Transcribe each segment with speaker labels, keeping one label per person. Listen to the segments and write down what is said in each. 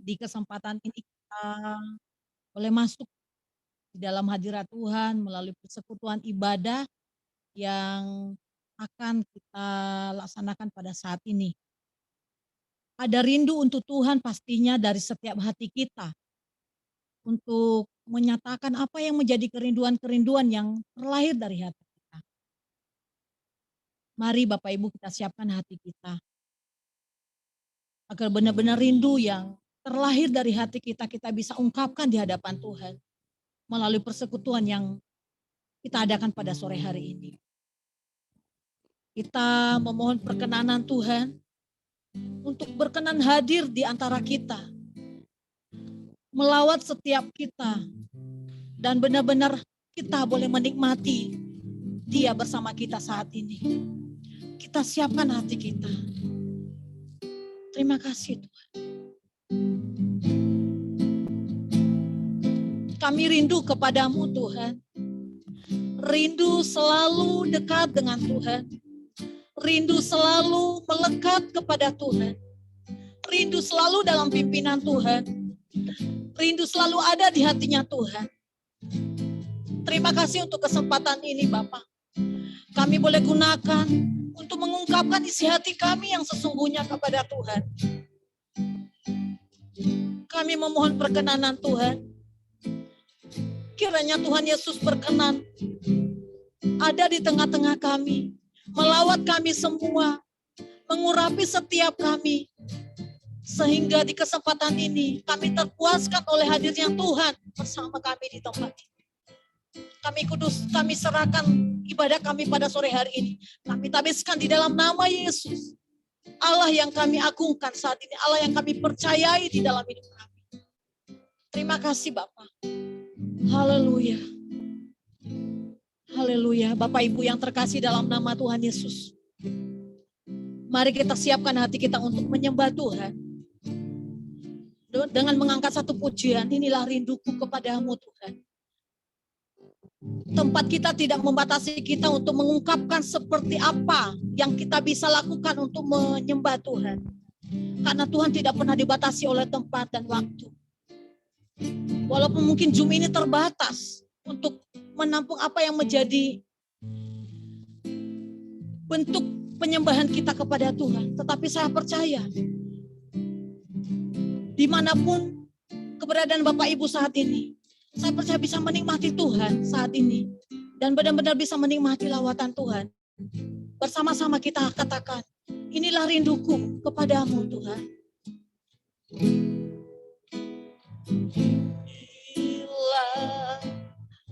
Speaker 1: di kesempatan ini kita boleh masuk di dalam hadirat Tuhan melalui persekutuan ibadah yang akan kita laksanakan pada saat ini. Ada rindu untuk Tuhan pastinya dari setiap hati kita untuk menyatakan apa yang menjadi kerinduan-kerinduan yang terlahir dari hati kita. Mari Bapak Ibu kita siapkan hati kita agar benar-benar rindu yang terlahir dari hati kita, kita bisa ungkapkan di hadapan Tuhan melalui persekutuan yang kita adakan pada sore hari ini. Kita memohon perkenanan Tuhan untuk berkenan hadir di antara kita, melawat setiap kita, dan benar-benar kita boleh menikmati Dia bersama kita saat ini. Kita siapkan hati kita. Terima kasih Tuhan. Kami rindu kepadamu Tuhan. Rindu selalu dekat dengan Tuhan. Rindu selalu melekat kepada Tuhan. Rindu selalu dalam pimpinan Tuhan. Rindu selalu ada di hatinya Tuhan. Terima kasih untuk kesempatan ini Bapak. Kami boleh gunakan untuk mengungkapkan isi hati kami yang sesungguhnya kepada Tuhan. Kami memohon perkenanan Tuhan. Kiranya Tuhan Yesus berkenan ada di tengah-tengah kami, melawat kami semua, mengurapi setiap kami, sehingga di kesempatan ini kami terpuaskan oleh hadirnya Tuhan bersama kami di tempat ini. Kami serahkan ibadah kami pada sore hari ini. Kami tabiskan di dalam nama Yesus. Allah yang kami agungkan saat ini, Allah yang kami percayai di dalam hidup kami. Terima kasih Bapak. Haleluya. Haleluya. Bapak Ibu yang terkasih dalam nama Tuhan Yesus. Mari kita siapkan hati kita untuk menyembah Tuhan. Dengan mengangkat satu pujian, inilah rinduku kepadamu Tuhan. Tempat kita tidak membatasi kita untuk mengungkapkan seperti apa yang kita bisa lakukan untuk menyembah Tuhan. Karena Tuhan tidak pernah dibatasi oleh tempat dan waktu. Walaupun mungkin Zoom ini terbatas untuk menampung apa yang menjadi bentuk penyembahan kita kepada Tuhan. Tetapi saya percaya, dimanapun keberadaan Bapak Ibu saat ini, saya percaya bisa menikmati Tuhan saat ini. Dan benar-benar bisa menikmati lawatan Tuhan. Bersama-sama kita katakan, inilah rinduku kepadamu Tuhan. Inilah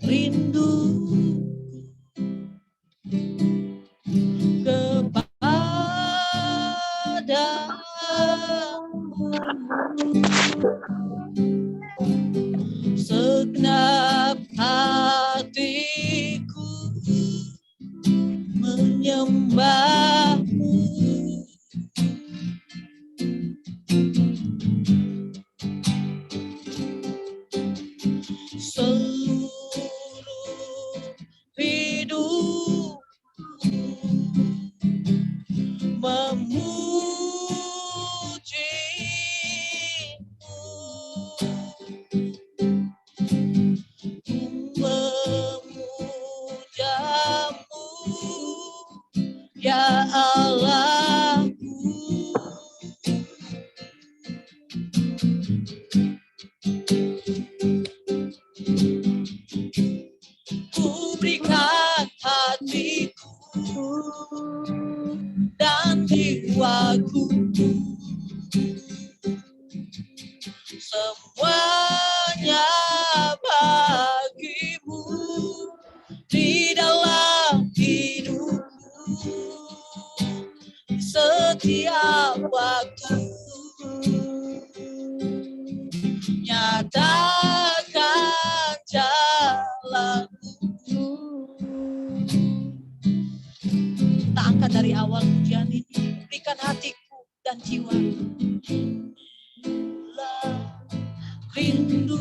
Speaker 1: rinduku kepadamu. Segenap hatiku menyembahmu. Seluruh hidup ya Allahku. Ku berikan hatiku dan jiwaku, semuanya bagimu di dalam hidupku. Setiap waktu nyatakan jalanmu. Kita angkat dari awal pujian ini, berikan hatiku dan jiwaku. Rindu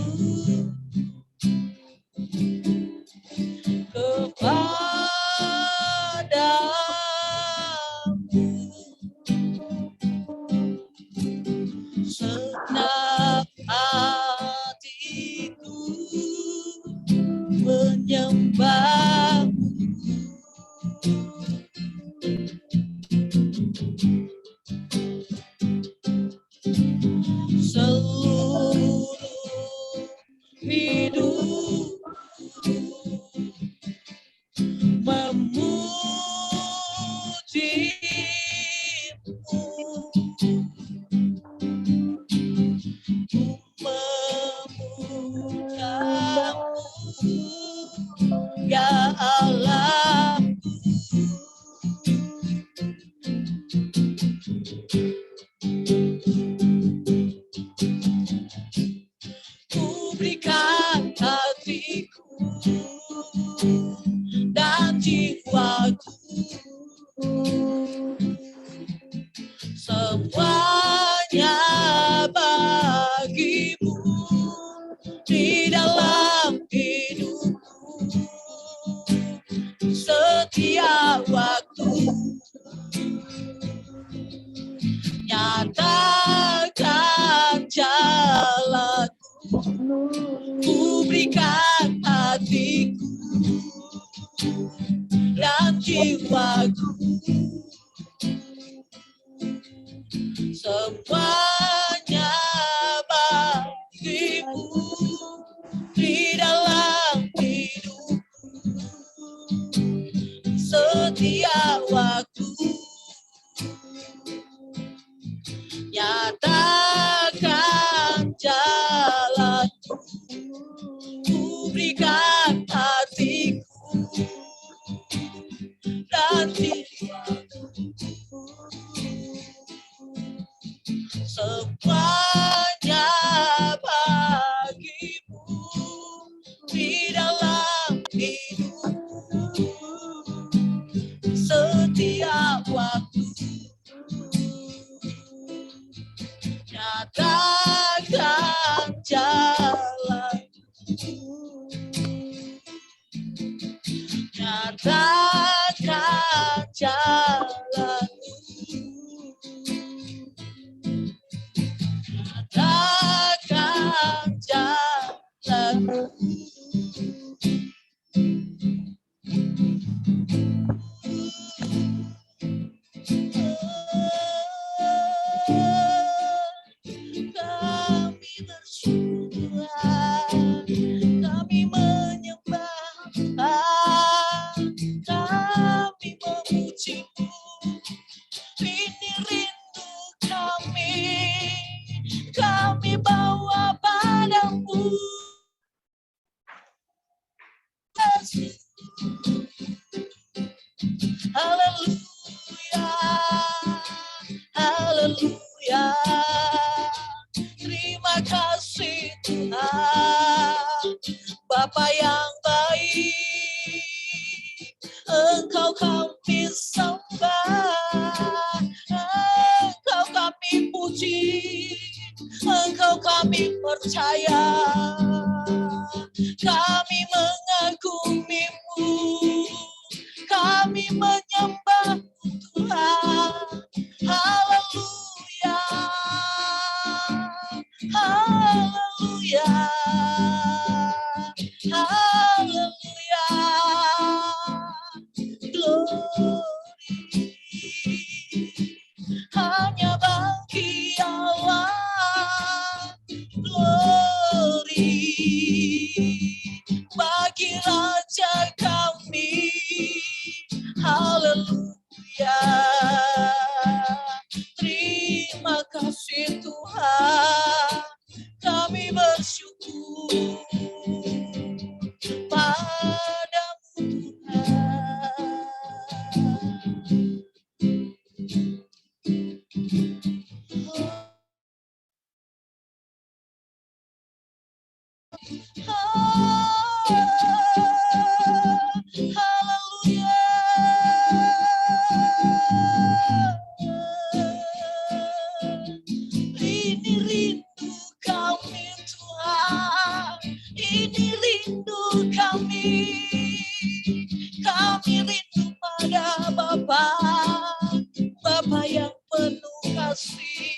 Speaker 1: kepadamu, segenap hatiku menyembahmu. Seluruh hidup memujimu, memuliakanmu, ya Allah. Ku berikan hatiku dan jiwaku, semuanya bagimu di dalam hidupku. Setiap waktu nyatakan jalanku, ku berikan hatiku dan jiwaku, semuanya bagimu di dalam hidupku. Setiap waktu nyatakan jalanku, ku berikan hatiku dan jiwaku, semuanya bagimu di dalam hidupku. Setiap waktu nyatakan jalanku, nyatakan jalanku, nyatakan jalanku. Kami bersyukur, kami menyembah, kami memujimu. Ini rindu kami bawa padamu. Haleluya, haleluya. Terima kasih Tuhan, Bapa yang baik, Engkau kami sembah, Engkau kami puji, Engkau kami percaya, kami mengagumimu, kami menyembah Tuhan. Haleluya, haleluya, haleluya. Glory hanya bagi Allah, glory bagi Raja kami. Haleluya, terima kasih Tuhan, kami bersyukur padamu Tuhan. Haleluya. Ini rindu kami Tuhan, ini rindu kami rindu pada Bapa, Bapa yang penuh kasih,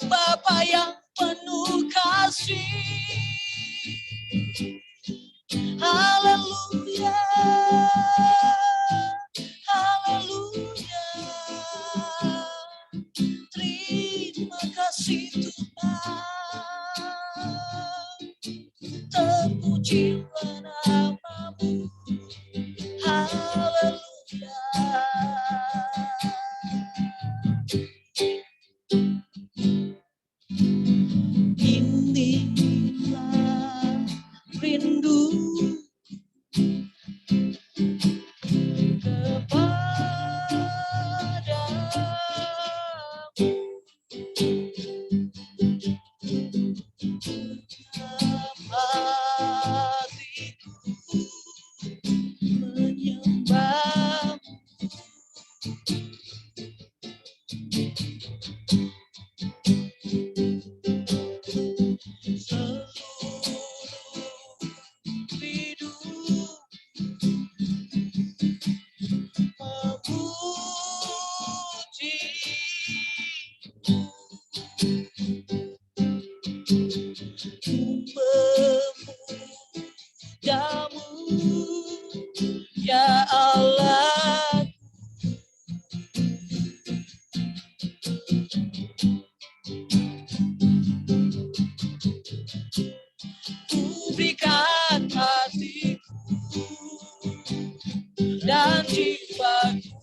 Speaker 1: Bapa yang penuh terpujilah namamu. Haleluya. Inilah rindu kepadamu, hatiku menyembahmu. Hidup memuji, memujamu, ya Allah. Ku berikan hatiku dan jiwaku,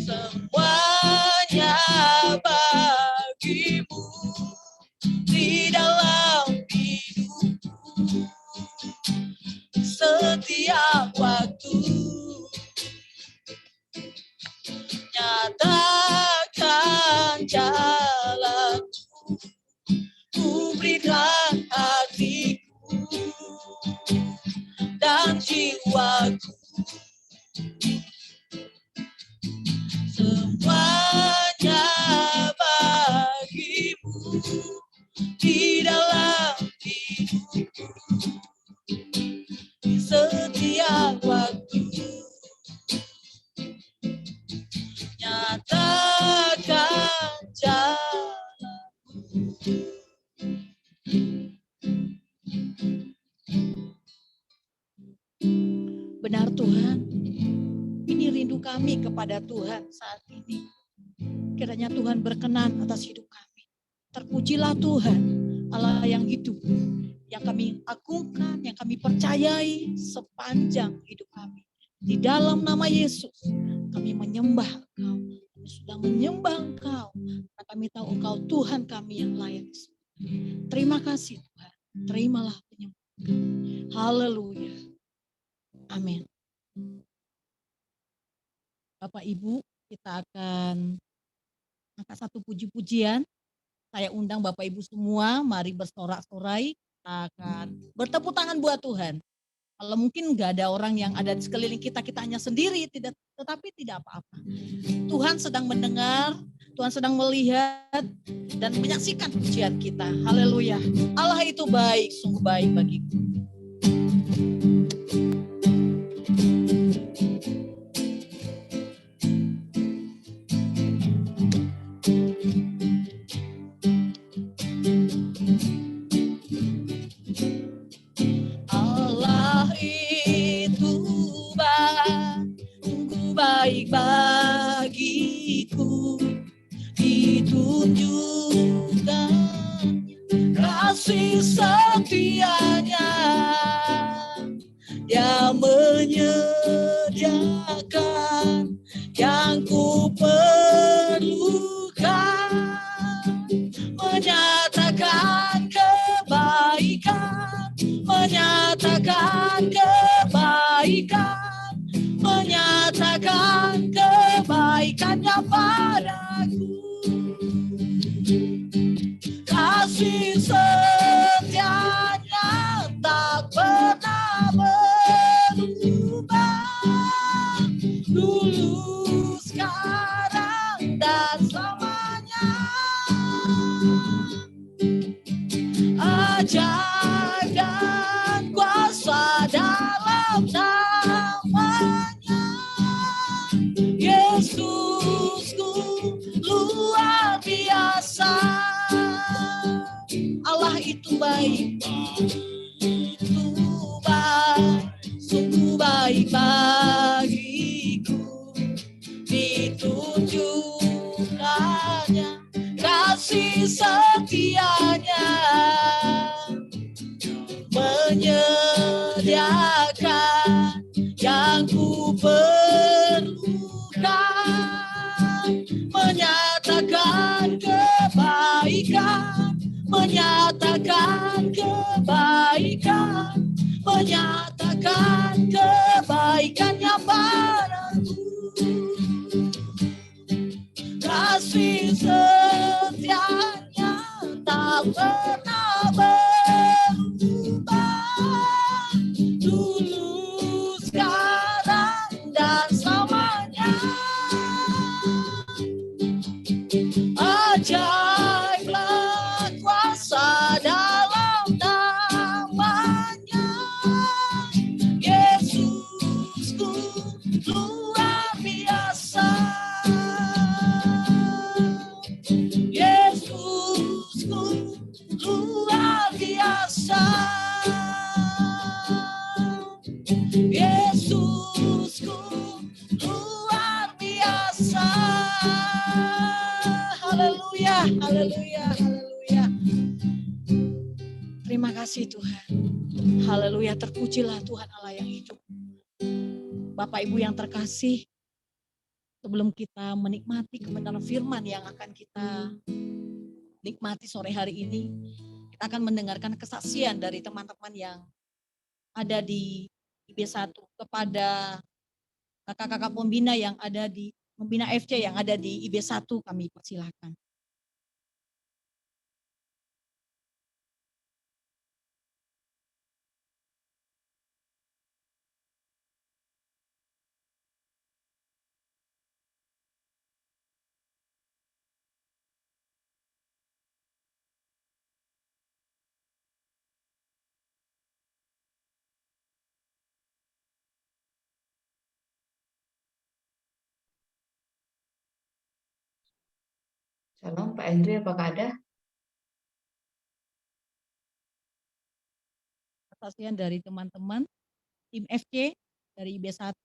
Speaker 1: semuanya bagimu di dalam hidupku. Setiap waktu nyatakan jalanku, ku berikan hatiku dan jiwaku, semuanya bagimu di dalam hidupku. Setiap waktu nyatakan jalanku. Benar Tuhan, ini rindu kami kepada Tuhan saat ini. Kiranya Tuhan berkenan atas hidup kami. Terpujilah Tuhan, Allah yang hidup, yang kami agungkan, yang kami percayai sepanjang hidup kami. Di dalam nama Yesus, kami menyembah Engkau. Kami sudah menyembah Engkau, karena kami tahu Engkau Tuhan kami yang layak. Terima kasih Tuhan, terimalah penyembahan kami. Haleluya. Amin. Bapak Ibu, kita akan angkat satu puji-pujian. Saya undang Bapak Ibu semua, mari bersorak-sorai. Kita akan bertepuk tangan buat Tuhan. Kalau mungkin nggak ada orang yang ada di sekeliling kita, kita hanya sendiri, tetapi tidak apa-apa. Tuhan sedang mendengar, Tuhan sedang melihat dan menyaksikan pujian kita. Haleluya. Allah itu baik, sungguh baik bagiku. Baik bagiku, ditunjukkan kasih setianya, Dia menyediakan yang ku perlukan, menyatakan kebaikan, menyatakan kebaikan, menyatakan kebaikannya padaku. Kasih setianya tak pernah berubah, dulu, sekarang, dan selamanya. Ajaib dan kuasa dalam namanya, Yesusku luar biasa. Allah itu baik, itu baik, sungguh baik bagiku. Ditunjukkannya kasih setianya, menyediakan yang ku perlukan, menyatakan kebaikan, menyatakan kebaikan, menyatakan kebaikannya padaku. Kasih setianya tak pernah berubah, dulu, sekarang, dan selamanya. Ajaiblah kuasa dalam namanya, Yesusku luar biasa. Yesusku luar biasa. Yesusku luar biasa. Haleluya, haleluya, haleluya. Terima kasih Tuhan. Haleluya, terpujilah Tuhan Allah yang hidup. Bapak Ibu yang terkasih, sebelum kita menikmati kebenaran firman yang akan kita nikmati sore hari ini, kita akan mendengarkan kesaksian dari teman-teman yang ada di IB1 kepada kakak-kakak pembina yang ada di pembina FC yang ada di IB1, kami persilahkan.
Speaker 2: Shalom, Pak Andri, apakah ada?
Speaker 1: Kesaksian dari teman-teman tim FC dari IB1,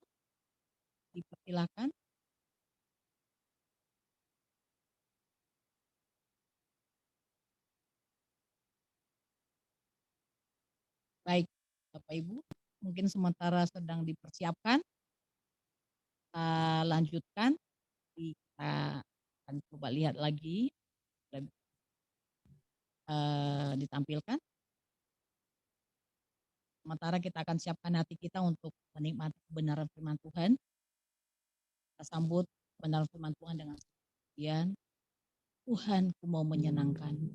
Speaker 1: dipersilakan. Baik, Bapak Ibu, mungkin sementara sedang dipersiapkan, kita lanjutkan, kita akan coba lihat lagi, ditampilkan. Sementara kita akan siapkan hati kita untuk menikmati kebenaran firman Tuhan. Kita sambut kebenaran firman Tuhan dengan sekian, Tuhan ku mau menyenangkan.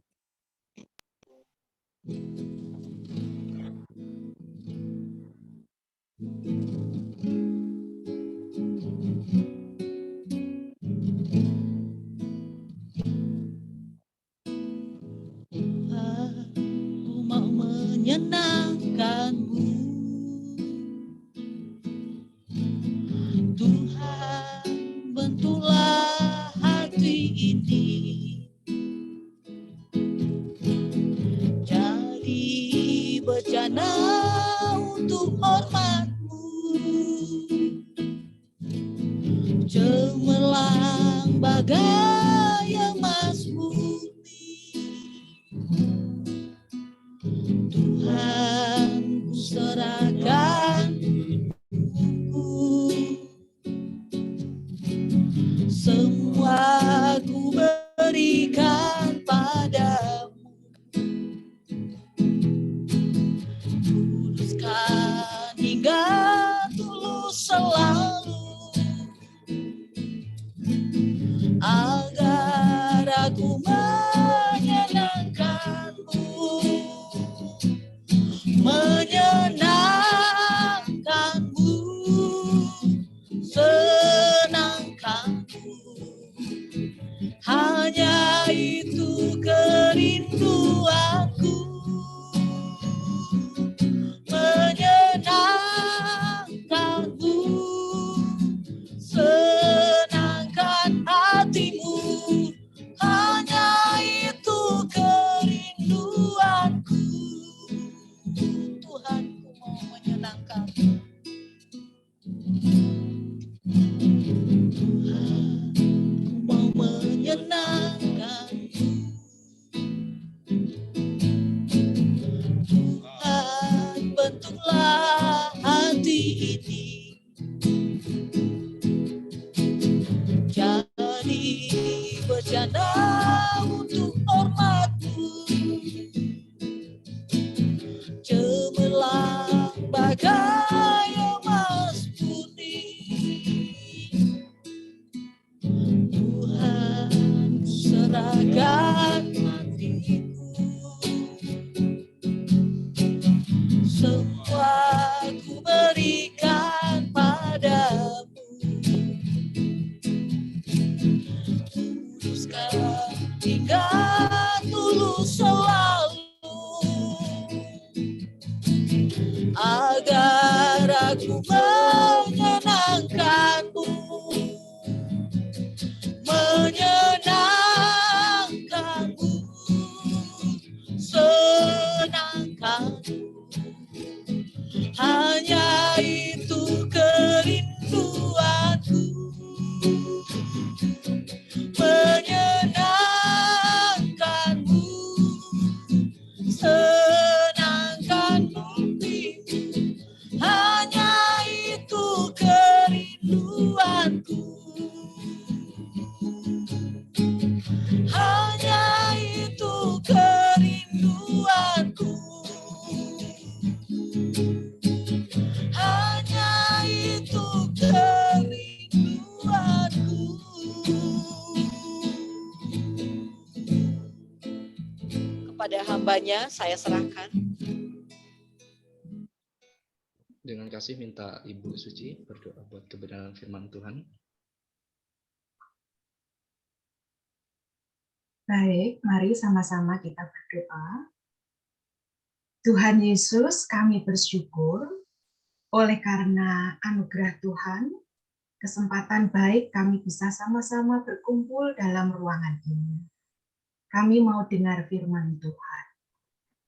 Speaker 1: Tuhan ku mau menyenangkanmu, Tuhan bentuklah hati ini jadi bejana untuk hormat-Mu, cemerlang bagai emas putih. Tuhan ku serahkan semua, ku berikan padamu. Tuluskan hingga tulus selalu, agar aku menyenangkanmu, menyenangkanmu, senangkanmu. Hanya itu kerinduanku, menyenangkanmu, senangkan hatimu. Hanya untuk hormat-Mu, cemerlang bagai emas putih. Tuhan, serahkan hatiku, semua ku berikan padamu. Tuluskan hingga tulus selalu, agar aku menyenangkan-Mu, menyenangkan-Mu, senangkan-Mu. Hanya itu kerinduanku, menyenangkan-Mu, senangkan-Mu. Hanya itu kerinduanku, hanya itu kerinduanku, hanya itu kerinduanku. Kepada hambanya saya serahkan.
Speaker 2: Dengan kasih minta Ibu Suci berdoa buat kebenaran firman Tuhan.
Speaker 3: Baik, mari sama-sama kita berdoa. Tuhan Yesus, kami bersyukur oleh karena anugerah Tuhan, kesempatan baik kami bisa sama-sama berkumpul dalam ruangan ini. Kami mau dengar firman Tuhan.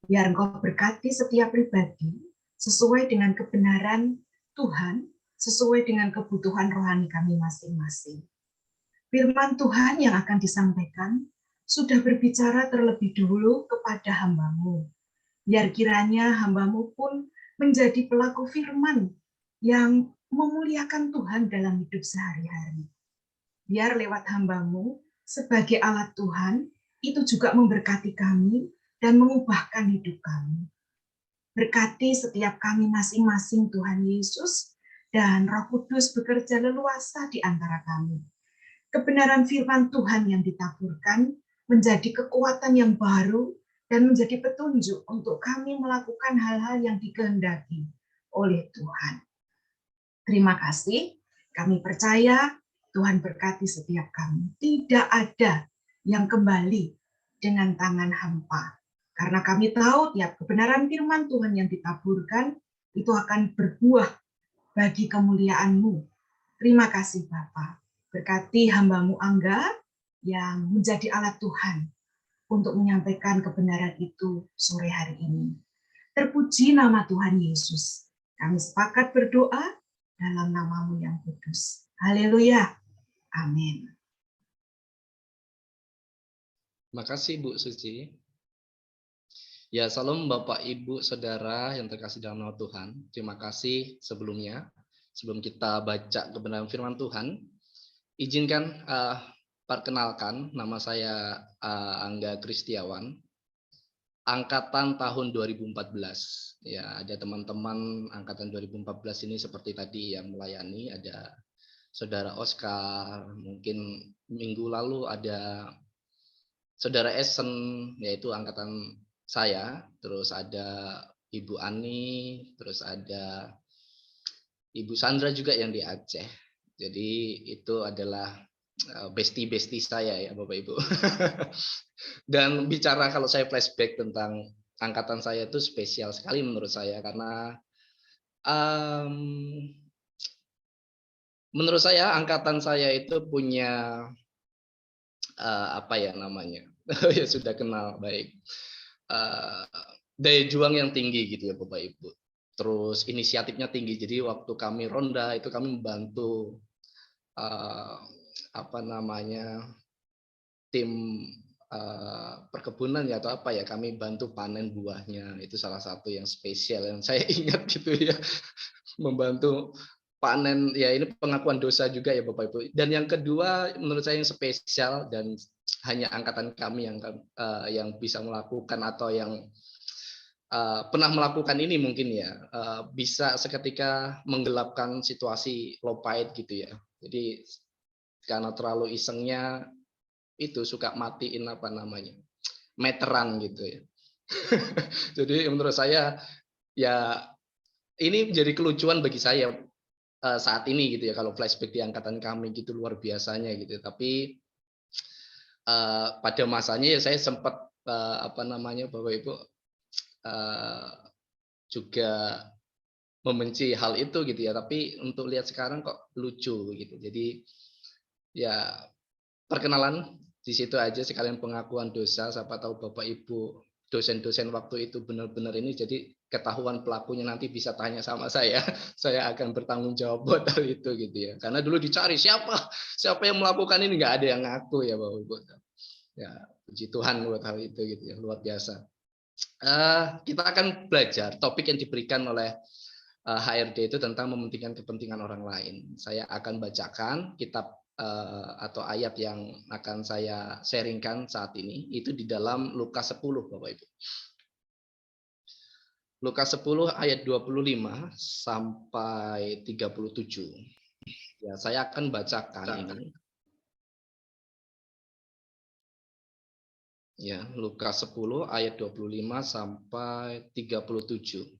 Speaker 3: Biar Engkau berkati setiap pribadi sesuai dengan kebenaran Tuhan, sesuai dengan kebutuhan rohani kami masing-masing. Firman Tuhan yang akan disampaikan sudah berbicara terlebih dulu kepada hamba-Mu. Biar kiranya hamba-Mu pun menjadi pelaku firman yang memuliakan Tuhan dalam hidup sehari-hari. Biar lewat hamba-Mu sebagai alat Tuhan, itu juga memberkati kami dan mengubahkan hidup kami. Berkati setiap kami masing-masing Tuhan Yesus, dan Roh Kudus bekerja leluasa di antara kami. Kebenaran firman Tuhan yang ditaburkan menjadi kekuatan yang baru dan menjadi petunjuk untuk kami melakukan hal-hal yang dikehendaki oleh Tuhan. Terima kasih, kami percaya Tuhan berkati setiap kami. Tidak ada yang kembali dengan tangan hampa. Karena kami tahu tiap kebenaran firman Tuhan yang ditaburkan itu akan berbuah bagi kemuliaan-Mu. Terima kasih Bapa. Berkati hamba-Mu Angga yang menjadi alat Tuhan untuk menyampaikan kebenaran itu sore hari ini. Terpuji nama Tuhan Yesus. Kami sepakat berdoa dalam nama-Mu yang kudus. Haleluya. Amin.
Speaker 2: Terima kasih Bu Suci. Ya, salam Bapak, Ibu, Saudara yang terkasih dalam nama Tuhan. Terima kasih sebelumnya. Sebelum kita baca kebenaran firman Tuhan, izinkan perkenalkan, nama saya Angga Kristiawan, angkatan tahun 2014. Ya, ada teman-teman angkatan 2014 ini seperti tadi yang melayani, ada Saudara Oscar, mungkin minggu lalu ada Saudara Esen, yaitu angkatan saya, terus ada Ibu Ani, terus ada Ibu Sandra juga yang di Aceh. Jadi itu adalah bestie-bestie saya ya Bapak Ibu. Dan bicara kalau saya flashback tentang angkatan saya itu spesial sekali menurut saya, karena menurut saya angkatan saya itu punya apa ya namanya, ya sudah kenal baik, daya juang yang tinggi gitu ya Bapak Ibu. Terus inisiatifnya tinggi. Jadi waktu kami ronda itu kami membantu apa namanya, tim perkebunan ya atau apa ya, kami bantu panen buahnya. Itu salah satu yang spesial yang saya ingat gitu ya, membantu panen ya. Ini pengakuan dosa juga ya Bapak Ibu. Dan yang kedua menurut saya yang spesial dan hanya angkatan kami yang bisa melakukan atau yang pernah melakukan ini mungkin ya, bisa seketika menggelapkan situasi low pahit gitu ya. Jadi karena terlalu isengnya itu suka matiin meteran gitu ya. Jadi menurut saya ya ini menjadi kelucuan bagi saya saat ini gitu ya, kalau flashback di angkatan kami gitu luar biasanya gitu. Tapi pada masanya ya saya sempat Bapak Ibu juga membenci hal itu gitu ya. Tapi untuk lihat sekarang kok lucu gitu. Jadi ya perkenalan di situ aja, sekalian pengakuan dosa. Siapa tahu Bapak Ibu dosen-dosen waktu itu benar-benar ini, jadi ketahuan pelakunya nanti bisa tanya sama saya. Saya akan bertanggung jawab buat hal itu gitu ya. Karena dulu dicari siapa yang melakukan ini, nggak ada yang ngaku ya Bapak Ibu. Ya puji Tuhan buat hal itu gitu ya, luar biasa. Kita akan belajar topik yang diberikan oleh HRD itu tentang mementingkan kepentingan orang lain. Saya akan bacakan kitab atau ayat yang akan saya sharingkan saat ini itu di dalam Lukas 10 Bapak Ibu. Lukas 10 ayat 25 sampai 37. Ya, saya akan bacakan ini. Ya, Lukas 10 ayat 25 sampai 37.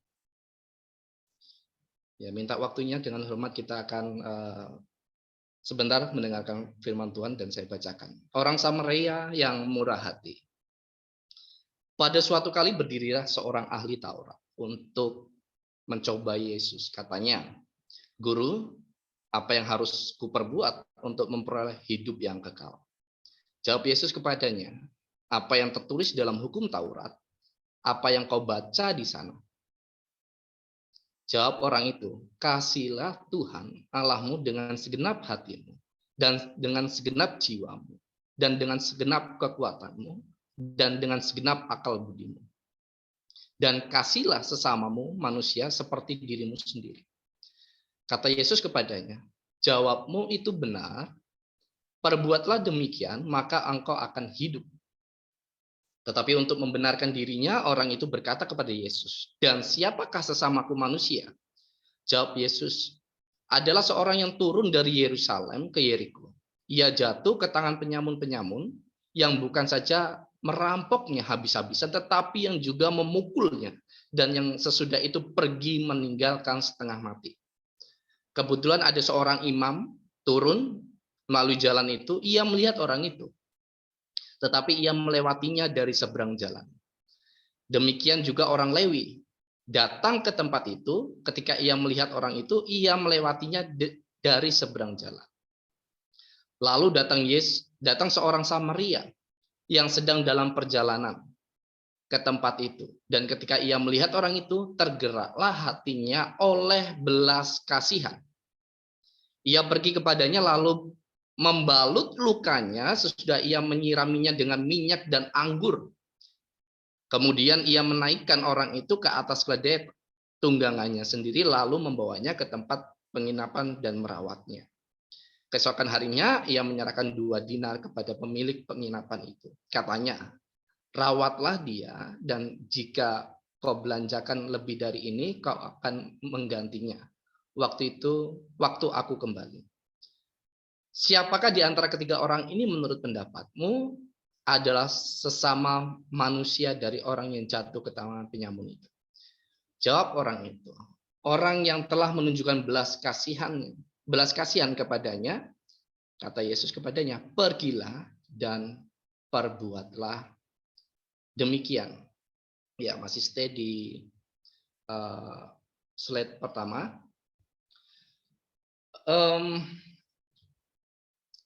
Speaker 2: Ya, minta waktunya, dengan hormat kita akan sebentar mendengarkan firman Tuhan dan saya bacakan. Orang Samaria yang murah hati. Pada suatu kali berdirilah seorang ahli Taurat untuk mencoba Yesus. Katanya, "Guru, apa yang harus kuperbuat untuk memperoleh hidup yang kekal?" Jawab Yesus kepadanya, "Apa yang tertulis dalam hukum Taurat? Apa yang kau baca di sana?" Jawab orang itu, "Kasihlah Tuhan Allahmu dengan segenap hatimu, dan dengan segenap jiwamu, dan dengan segenap kekuatanmu, dan dengan segenap akal budimu. Dan kasihlah sesamamu manusia seperti dirimu sendiri." Kata Yesus kepadanya, "Jawabmu itu benar, perbuatlah demikian, maka engkau akan hidup." Tetapi untuk membenarkan dirinya, orang itu berkata kepada Yesus, "Dan siapakah sesamaku manusia?" Jawab Yesus, "Adalah seorang yang turun dari Yerusalem ke Yeriko. Ia jatuh ke tangan penyamun-penyamun yang bukan saja merampoknya habis-habisan, tetapi yang juga memukulnya, dan yang sesudah itu pergi meninggalkan setengah mati. Kebetulan ada seorang imam turun melalui jalan itu, ia melihat orang itu, tetapi ia melewatinya dari seberang jalan. Demikian juga orang Lewi datang ke tempat itu, ketika ia melihat orang itu, ia melewatinya dari seberang jalan. Lalu datang seorang Samaria yang sedang dalam perjalanan ke tempat itu. Dan ketika ia melihat orang itu, tergeraklah hatinya oleh belas kasihan. Ia pergi kepadanya lalu membalut lukanya sesudah ia menyiraminya dengan minyak dan anggur. Kemudian ia menaikkan orang itu ke atas keledai tunggangannya sendiri lalu membawanya ke tempat penginapan dan merawatnya. Keesokan harinya ia menyerahkan 2 dinar kepada pemilik penginapan itu. Katanya, "Rawatlah dia, dan jika kau belanjakan lebih dari ini, kau akan menggantinya waktu aku kembali." Siapakah di antara ketiga orang ini menurut pendapatmu adalah sesama manusia dari orang yang jatuh ke tangan penyamun itu? Jawab orang itu, "Orang yang telah menunjukkan belas kasihan kepadanya." Kata Yesus kepadanya, "Pergilah dan perbuatlah demikian." Ya, masih stay di slide pertama.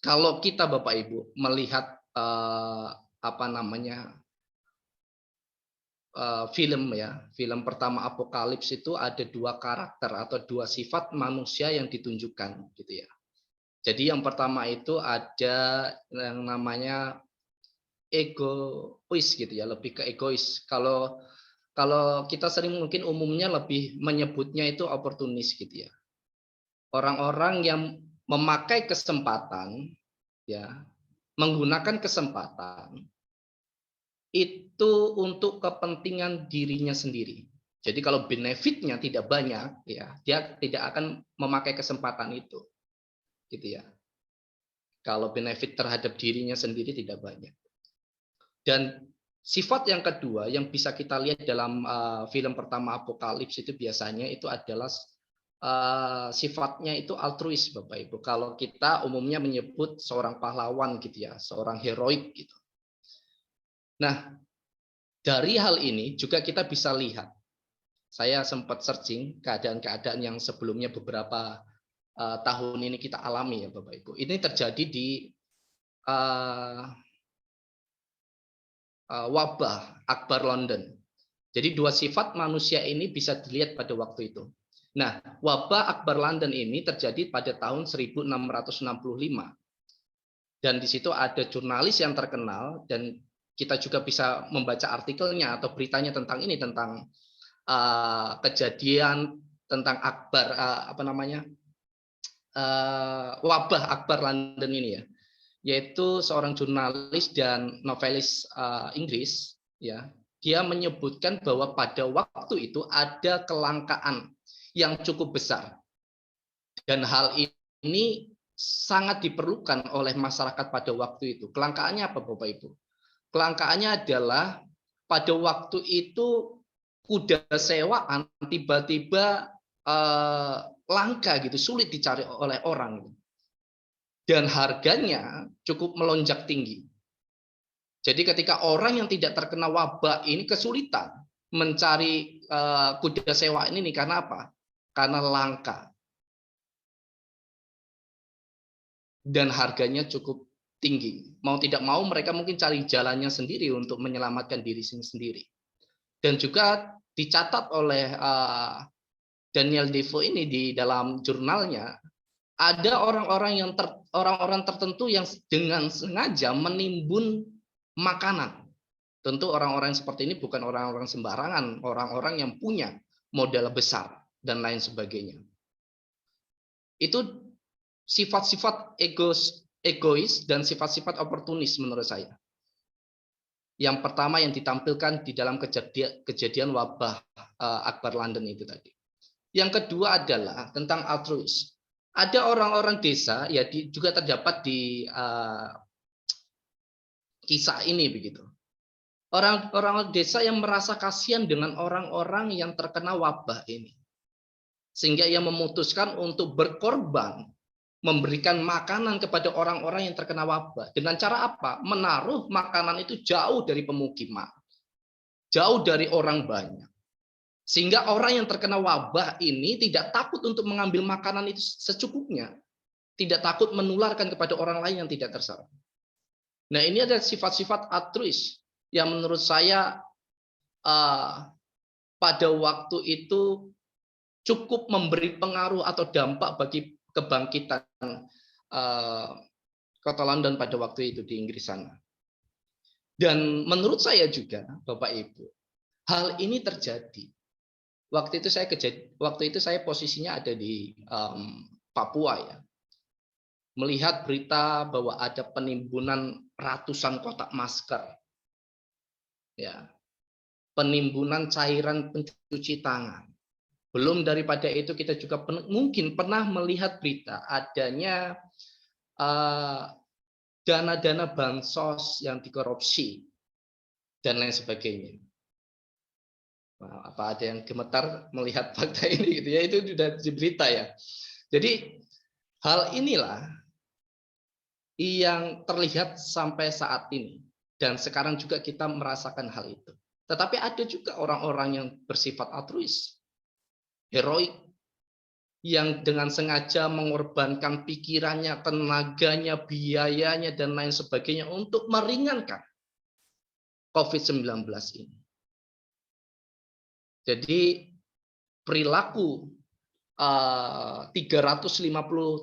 Speaker 2: Kalau kita Bapak Ibu melihat film pertama Apokalips itu ada 2 karakter atau 2 sifat manusia yang ditunjukkan gitu ya. Jadi yang pertama itu ada yang namanya egois gitu ya, lebih ke egois. Kalau kita sering mungkin umumnya lebih menyebutnya itu oportunis gitu ya. Orang-orang yang memakai kesempatan ya menggunakan kesempatan itu untuk kepentingan dirinya sendiri. Jadi kalau benefitnya tidak banyak, ya dia tidak akan memakai kesempatan itu, gitu ya. Kalau benefit terhadap dirinya sendiri tidak banyak. Dan sifat yang kedua yang bisa kita lihat dalam film pertama Apokalips itu biasanya itu adalah sifatnya itu altruis, Bapak Ibu. Kalau kita umumnya menyebut seorang pahlawan gitu ya, seorang heroik gitu. Nah, dari hal ini juga kita bisa lihat. Saya sempat searching keadaan-keadaan yang sebelumnya beberapa tahun ini kita alami ya Bapak Ibu. Ini terjadi di wabah Akbar London. Jadi dua sifat manusia ini bisa dilihat pada waktu itu. Nah, wabah Akbar London ini terjadi pada tahun 1665. Dan di situ ada jurnalis yang terkenal dan kita juga bisa membaca artikelnya atau beritanya tentang ini, tentang kejadian tentang Akbar wabah Akbar London ini ya, yaitu seorang jurnalis dan novelis Inggris ya, dia menyebutkan bahwa pada waktu itu ada kelangkaan yang cukup besar dan hal ini sangat diperlukan oleh masyarakat pada waktu itu. Kelangkaannya apa Bapak Ibu? Kelangkaannya adalah pada waktu itu kuda sewaan tiba-tiba langka gitu, sulit dicari oleh orang. Dan harganya cukup melonjak tinggi. Jadi ketika orang yang tidak terkena wabah ini kesulitan mencari kuda sewa ini karena apa? Karena langka. Dan harganya cukup tinggi. Mau tidak mau mereka mungkin cari jalannya sendiri untuk menyelamatkan diri sendiri. Dan juga dicatat oleh Daniel Defoe ini di dalam jurnalnya, ada orang-orang tertentu yang dengan sengaja menimbun makanan. Tentu orang-orang seperti ini bukan orang-orang sembarangan, orang-orang yang punya modal besar dan lain sebagainya. Itu sifat-sifat egois dan sifat-sifat oportunis menurut saya. Yang pertama yang ditampilkan di dalam kejadian wabah Akbar London itu tadi. Yang kedua adalah tentang altruis. Ada orang-orang desa ya juga terdapat di kisah ini begitu. Orang-orang desa yang merasa kasihan dengan orang-orang yang terkena wabah ini. Sehingga ia memutuskan untuk berkorban memberikan makanan kepada orang-orang yang terkena wabah. Dengan cara apa? Menaruh makanan itu jauh dari pemukiman. Jauh dari orang banyak. Sehingga orang yang terkena wabah ini tidak takut untuk mengambil makanan itu secukupnya. Tidak takut menularkan kepada orang lain yang tidak terserang. Nah, ini adalah sifat-sifat altruis yang menurut saya pada waktu itu cukup memberi pengaruh atau dampak bagi kebangkitan kota London pada waktu itu di Inggris sana. Dan menurut saya juga, Bapak Ibu, hal ini terjadi. Waktu itu saya posisinya ada di Papua ya. Melihat berita bahwa ada penimbunan ratusan kotak masker. Ya. Penimbunan cairan pencuci tangan. Belum daripada itu kita juga mungkin pernah melihat berita adanya dana-dana bansos yang dikorupsi dan lain sebagainya. Apa ada yang gemetar melihat fakta ini gitu ya, itu sudah di berita ya. Jadi hal inilah yang terlihat sampai saat ini dan sekarang juga kita merasakan hal itu. Tetapi ada juga orang-orang yang bersifat altruis, heroik, yang dengan sengaja mengorbankan pikirannya, tenaganya, biayanya dan lain sebagainya untuk meringankan COVID-19 ini. Jadi perilaku 350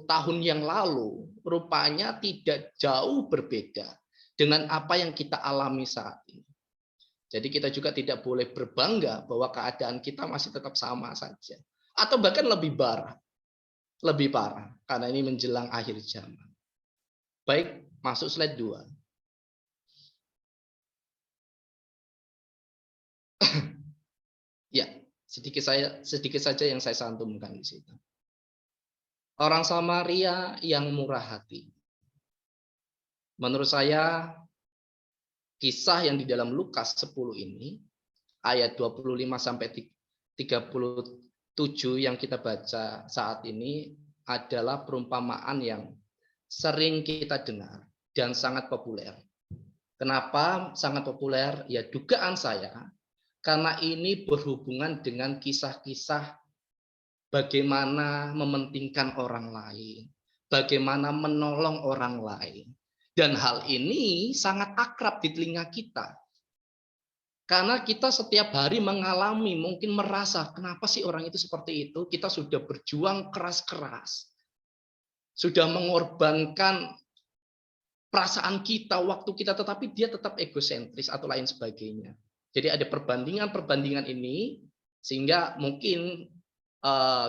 Speaker 2: tahun yang lalu rupanya tidak jauh berbeda dengan apa yang kita alami saat ini. Jadi kita juga tidak boleh berbangga bahwa keadaan kita masih tetap sama saja. Atau bahkan lebih parah karena ini menjelang akhir zaman. Baik Masuk slide 2. Ya, sedikit saja yang saya santumkan di situ. Orang Samaria yang murah hati. Menurut saya kisah yang di dalam Lukas 10 ini ayat 25 sampai 37 yang kita baca saat ini adalah perumpamaan yang sering kita dengar dan sangat populer. Kenapa sangat populer? Ya, dugaan saya karena ini berhubungan dengan kisah-kisah bagaimana mementingkan orang lain, bagaimana menolong orang lain. Dan hal ini sangat akrab di telinga kita. Karena kita setiap hari mengalami, mungkin merasa, kenapa sih orang itu seperti itu? Kita sudah berjuang keras-keras. Sudah mengorbankan perasaan kita, waktu kita, tetapi dia tetap egosentris atau lain sebagainya. Jadi ada perbandingan-perbandingan ini, sehingga mungkin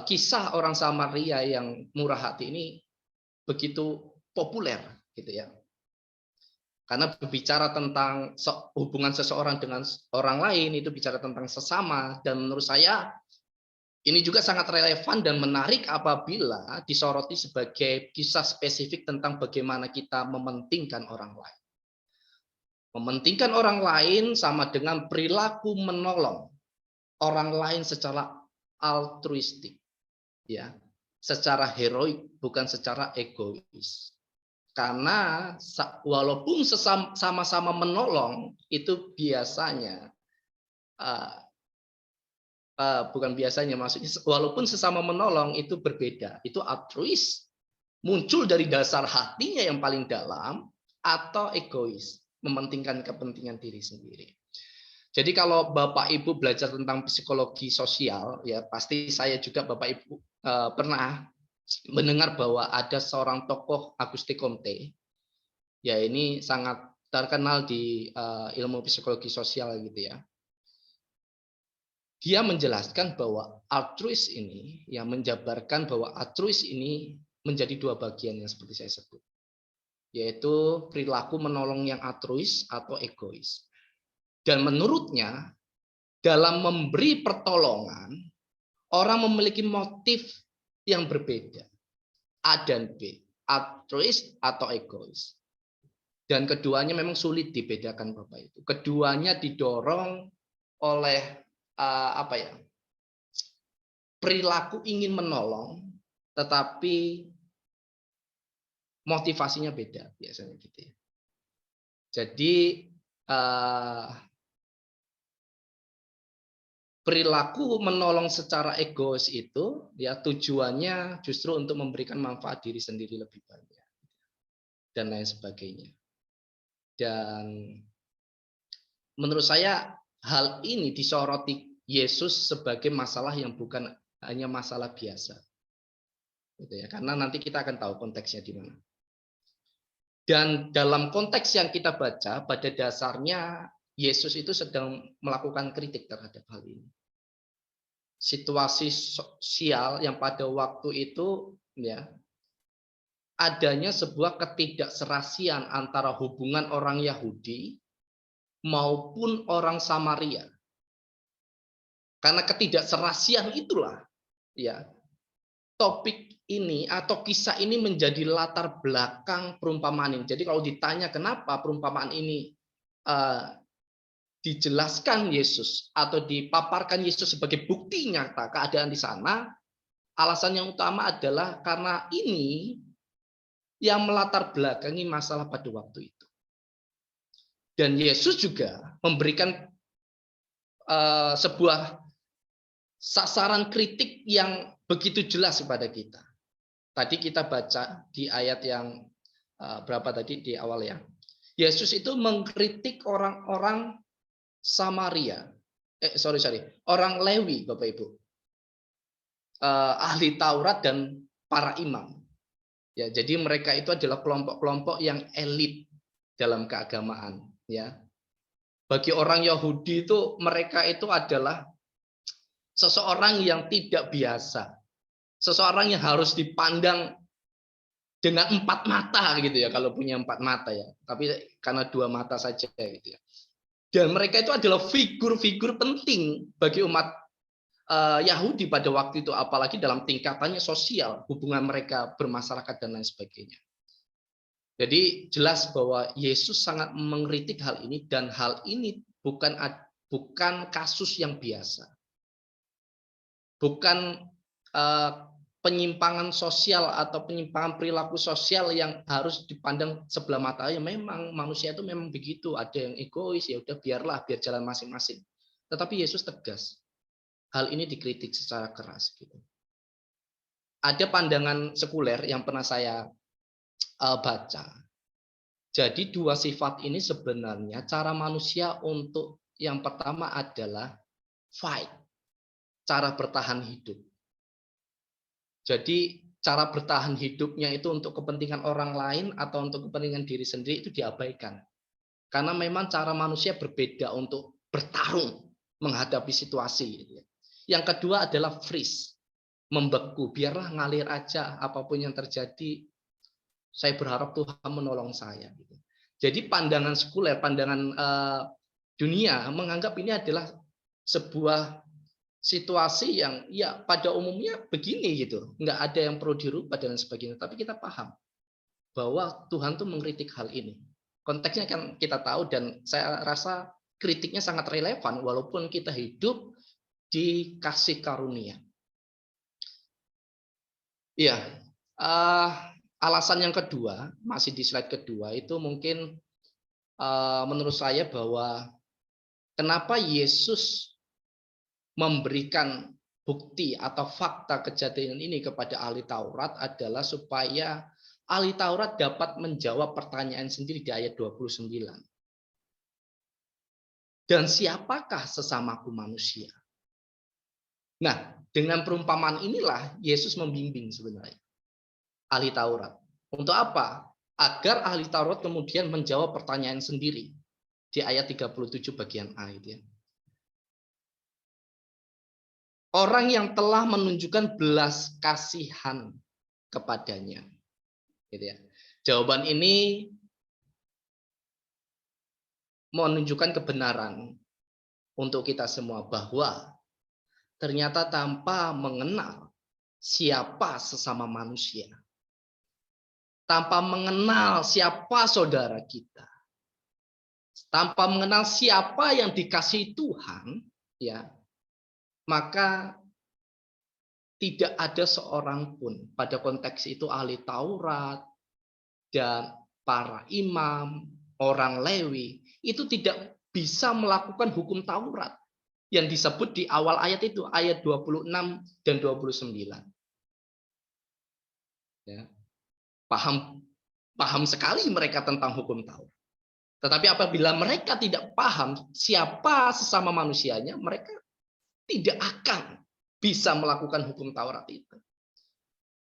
Speaker 2: kisah orang Samaria yang murah hati ini begitu populer, gitu ya. Karena berbicara tentang hubungan seseorang dengan orang lain itu bicara tentang sesama, dan menurut saya ini juga sangat relevan dan menarik apabila disoroti sebagai kisah spesifik tentang bagaimana kita mementingkan orang lain. Mementingkan orang lain sama dengan perilaku menolong orang lain secara altruistik, ya, secara heroik, bukan secara egois. Karena walaupun sama-sama menolong itu biasanya bukan biasanya, maksudnya walaupun sesama menolong itu berbeda, itu altruis, muncul dari dasar hatinya yang paling dalam, atau egois, mementingkan kepentingan diri sendiri. Jadi kalau Bapak Ibu belajar tentang psikologi sosial, ya pasti saya juga Bapak Ibu pernah mendengar bahwa ada seorang tokoh Auguste Comte, ya ini sangat terkenal di ilmu psikologi sosial gitu ya. Dia menjelaskan bahwa altruis ini, yang menjabarkan bahwa altruis ini menjadi dua bagian yang seperti saya sebut, yaitu perilaku menolong yang altruis atau egois. Dan menurutnya dalam memberi pertolongan orang memiliki motif yang berbeda, A dan B, altruis atau egois. Dan keduanya memang sulit dibedakan Bapak Ibu. Keduanya didorong oleh perilaku ingin menolong, tetapi motivasinya beda biasanya gitu ya. Jadi perilaku menolong secara egois itu ya tujuannya justru untuk memberikan manfaat diri sendiri lebih banyak dan lain sebagainya. Dan menurut saya hal ini disoroti Yesus sebagai masalah yang bukan hanya masalah biasa, gitu ya, karena nanti kita akan tahu konteksnya di mana. Dan dalam konteks yang kita baca, pada dasarnya Yesus itu sedang melakukan kritik terhadap hal ini. Situasi sosial yang pada waktu itu ya adanya sebuah ketidakserasian antara hubungan orang Yahudi maupun orang Samaria. Karena ketidakserasian itulah ya topik ini atau kisah ini menjadi latar belakang perumpamaan ini. Jadi kalau ditanya kenapa perumpamaan ini dijelaskan Yesus atau dipaparkan Yesus sebagai bukti nyata keadaan di sana, alasan yang utama adalah karena ini yang melatar belakangi masalah pada waktu itu. Dan Yesus juga memberikan sebuah sasaran kritik yang begitu jelas kepada kita. Tadi kita baca di ayat yang berapa tadi di awal ya. Yesus itu mengkritik orang-orang Samaria. Orang Lewi, Bapak Ibu. Ahli Taurat dan para imam. Ya, jadi mereka itu adalah kelompok-kelompok yang elit dalam keagamaan, ya. Bagi orang Yahudi itu mereka itu adalah seseorang yang tidak biasa. Seseorang yang harus dipandang dengan 4 mata gitu ya, kalau punya 4 mata ya. Tapi karena 2 mata saja gitu ya. Dan mereka itu adalah figur-figur penting bagi umat Yahudi pada waktu itu, apalagi dalam tingkatannya sosial, hubungan mereka bermasyarakat dan lain sebagainya. Jadi jelas bahwa Yesus sangat mengkritik hal ini, dan hal ini bukan kasus yang biasa. Bukan penyimpangan sosial atau penyimpangan perilaku sosial yang harus dipandang sebelah mata. Ya memang manusia itu memang begitu, ada yang egois, ya udah biar jalan masing-masing. Tetapi Yesus tegas. Hal ini dikritik secara keras gitu. Ada pandangan sekuler yang pernah saya baca. Jadi 2 sifat ini sebenarnya cara manusia untuk yang pertama adalah fight, cara bertahan hidup. Jadi cara bertahan hidupnya itu untuk kepentingan orang lain atau untuk kepentingan diri sendiri itu diabaikan. Karena memang cara manusia berbeda untuk bertarung menghadapi situasi. Yang kedua adalah freeze, membeku, biarlah ngalir aja apapun yang terjadi. Saya berharap Tuhan menolong saya. Jadi pandangan sekuler, pandangan dunia menganggap ini adalah sebuah situasi yang ya pada umumnya begini gitu, nggak ada yang perlu dirubah dan sebagainya. Tapi kita paham bahwa Tuhan tuh mengkritik hal ini. Konteksnya kan kita tahu, dan saya rasa kritiknya sangat relevan walaupun kita hidup di kasih karunia. Iya, alasan yang kedua, masih di slide kedua itu mungkin menurut saya bahwa kenapa Yesus memberikan bukti atau fakta kejadian ini kepada ahli Taurat adalah supaya ahli Taurat dapat menjawab pertanyaan sendiri di ayat 29. Dan siapakah sesamaku manusia? Nah, dengan perumpamaan inilah Yesus membimbing sebenarnya ahli Taurat. Untuk apa? Agar ahli Taurat kemudian menjawab pertanyaan sendiri di ayat 37 bagian A itu ya. Orang yang telah menunjukkan belas kasihan kepadanya. Gitu ya. Jawaban ini menunjukkan kebenaran untuk kita semua bahwa ternyata tanpa mengenal siapa sesama manusia, tanpa mengenal siapa saudara kita, tanpa mengenal siapa yang dikasihi Tuhan, ya, maka tidak ada seorang pun pada konteks itu ahli Taurat dan para imam, orang Lewi itu tidak bisa melakukan hukum Taurat yang disebut di awal ayat itu, ayat 26 dan 29. Ya. Paham sekali mereka tentang hukum Taurat. Tetapi apabila mereka tidak paham siapa sesama manusianya, mereka tidak akan bisa melakukan hukum Taurat itu.